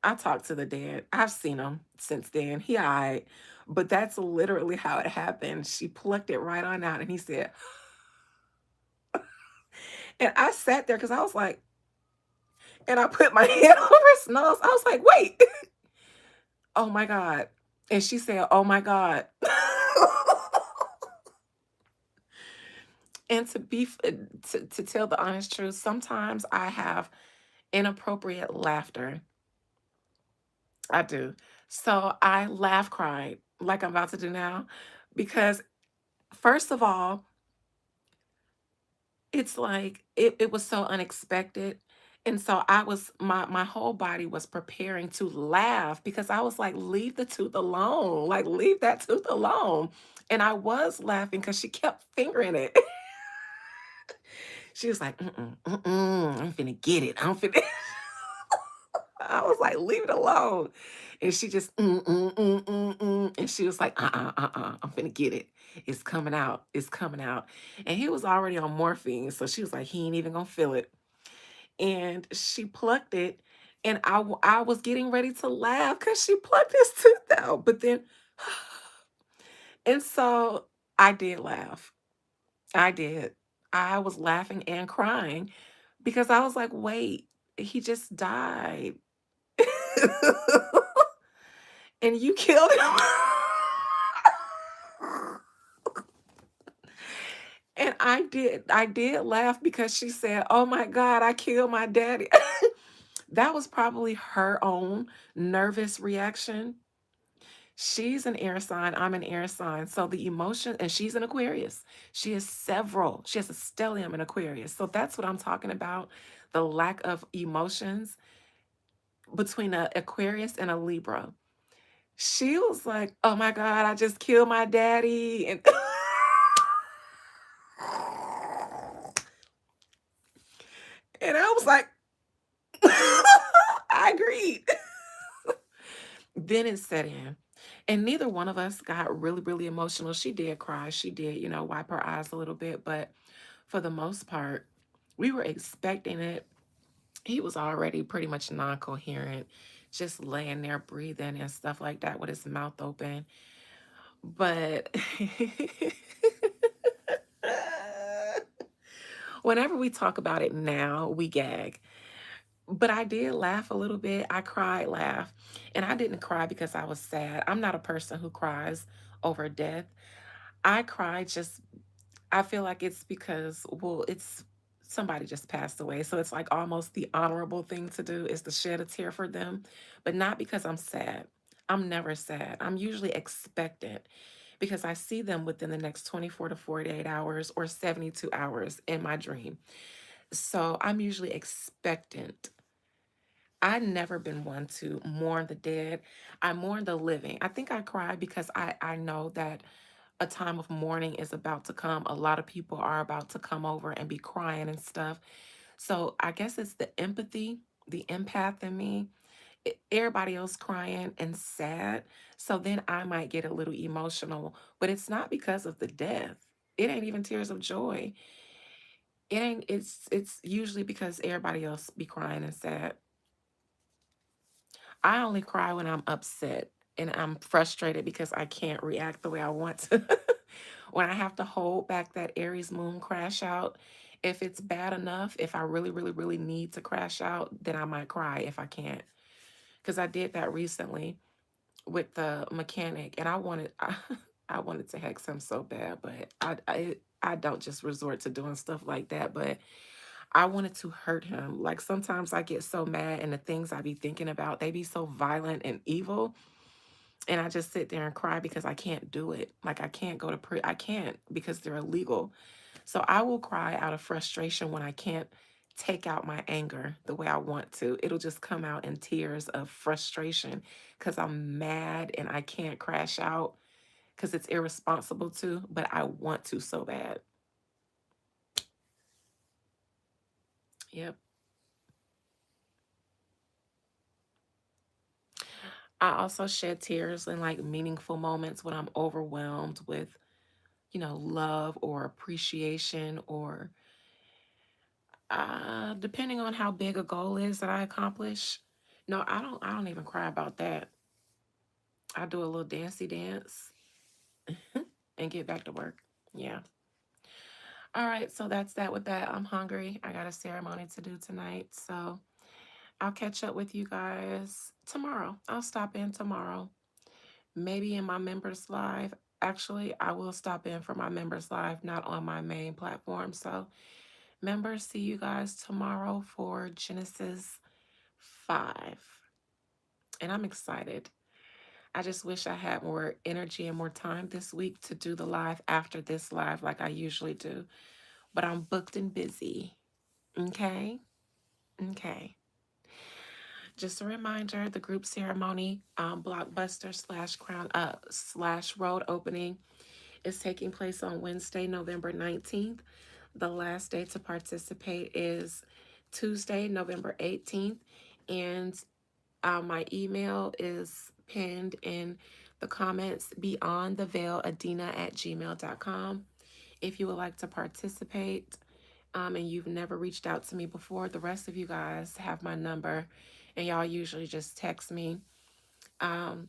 Speaker 1: I talked to the dad. I've seen him since then. He all right. But that's literally how it happened. She plucked it right on out and he said, and I sat there because I was like, and I put my hand over his nose. I was like, wait, oh my God. And she said, oh my God. And to tell the honest truth, sometimes I have inappropriate laughter. I do. So I laugh cried like I'm about to do now because first of all, it's like it was so unexpected. And so I was my whole body was preparing to laugh because I was like, leave the tooth alone. Like, leave that tooth alone. And I was laughing because she kept fingering it. She was like, I'm finna get it. I'm finna. I was like, leave it alone. And she just, and she was like, I'm finna get it. It's coming out. It's coming out. And he was already on morphine. So she was like, he ain't even gonna feel it. And she plucked it. And I was getting ready to laugh because she plucked his tooth out. But then, and so I did laugh. I did. I was laughing and crying because I was like, wait, he just died. And you killed him. And I did laugh because she said, oh my God, I killed my daddy. That was probably her own nervous reaction. She's an air sign, I'm an air sign. So the emotion, and she's an Aquarius. She has several, she has a stellium in Aquarius. So that's what I'm talking about. The lack of emotions between an Aquarius and a Libra. She was like, oh my God, I just killed my daddy. And and I was like, I agreed. Then it set in. And neither one of us got really, really emotional. She did cry. She did, wipe her eyes a little bit. But for the most part, we were expecting it. He was already pretty much non coherent, just laying there breathing and stuff like that with his mouth open. But whenever we talk about it now, we gag. But I did laugh a little bit. I cried, laugh. And I didn't cry because I was sad. I'm not a person who cries over death. I cried just, I feel like it's because, well, it's somebody just passed away. So it's like almost the honorable thing to do is to shed a tear for them, but not because I'm sad. I'm never sad. I'm usually expectant because I see them within the next 24 to 48 hours or 72 hours in my dream. So I'm usually expectant. I've never been one to mourn the dead. I mourn the living. I think I cry because I know that a time of mourning is about to come. A lot of people are about to come over and be crying and stuff. So I guess it's the empathy, the empath in me. Everybody else crying and sad. So then I might get a little emotional, but it's not because of the death. It ain't even tears of joy. It ain't, it's usually because everybody else be crying and sad. I only cry when I'm upset and I'm frustrated because I can't react the way I want to. When I have to hold back that Aries moon crash out, if it's bad enough, if I really, really, really need to crash out, then I might cry if I can't. Because I did that recently with the mechanic and I wanted to hex him so bad, but I don't just resort to doing stuff like that, but I wanted to hurt him. Like sometimes I get so mad and the things I be thinking about, they be so violent and evil. And I just sit there and cry because I can't do it. Like I can't go to I can't because they're illegal. So I will cry out of frustration when I can't take out my anger the way I want to. It'll just come out in tears of frustration because I'm mad and I can't crash out because it's irresponsible to, but I want to so bad. Yep. I also shed tears in like meaningful moments when I'm overwhelmed with, love or appreciation or depending on how big a goal is that I accomplish. No, I don't even cry about that. I do a little dancey dance and get back to work. Yeah. All right, so that's that with that. I'm hungry. I got a ceremony to do tonight. So I'll catch up with you guys tomorrow. I'll stop in tomorrow. Maybe in my members live. Actually, I will stop in for my members live, not on my main platform. So, members, see you guys tomorrow for Genesis 5. And I'm excited. I just wish I had more energy and more time this week to do the live after this live like I usually do. But I'm booked and busy. Okay? Okay. Just a reminder, the group ceremony, Blockbuster slash Crown slash Road opening is taking place on Wednesday, November 19th. The last day to participate is Tuesday, November 18th. And my email is pinned in the comments beyond the veil adina at gmail.com. If you would like to participate and you've never reached out to me before, the rest of you guys have my number and y'all usually just text me. Um,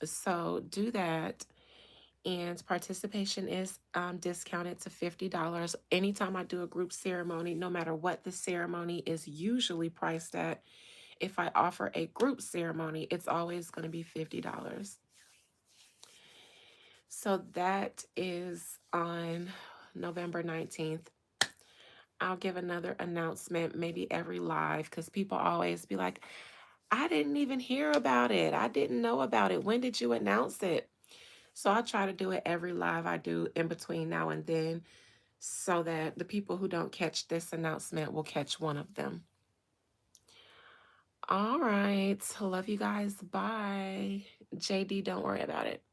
Speaker 1: so do that. And participation is discounted to $50. Anytime I do a group ceremony, no matter what the ceremony is usually priced at, if I offer a group ceremony, it's always going to be $50. So that is on November 19th. I'll give another announcement maybe every live because people always be like, I didn't even hear about it. I didn't know about it. When did you announce it? So I try to do it every live I do in between now and then so that the people who don't catch this announcement will catch one of them. All right. Love you guys. Bye. JD, don't worry about it.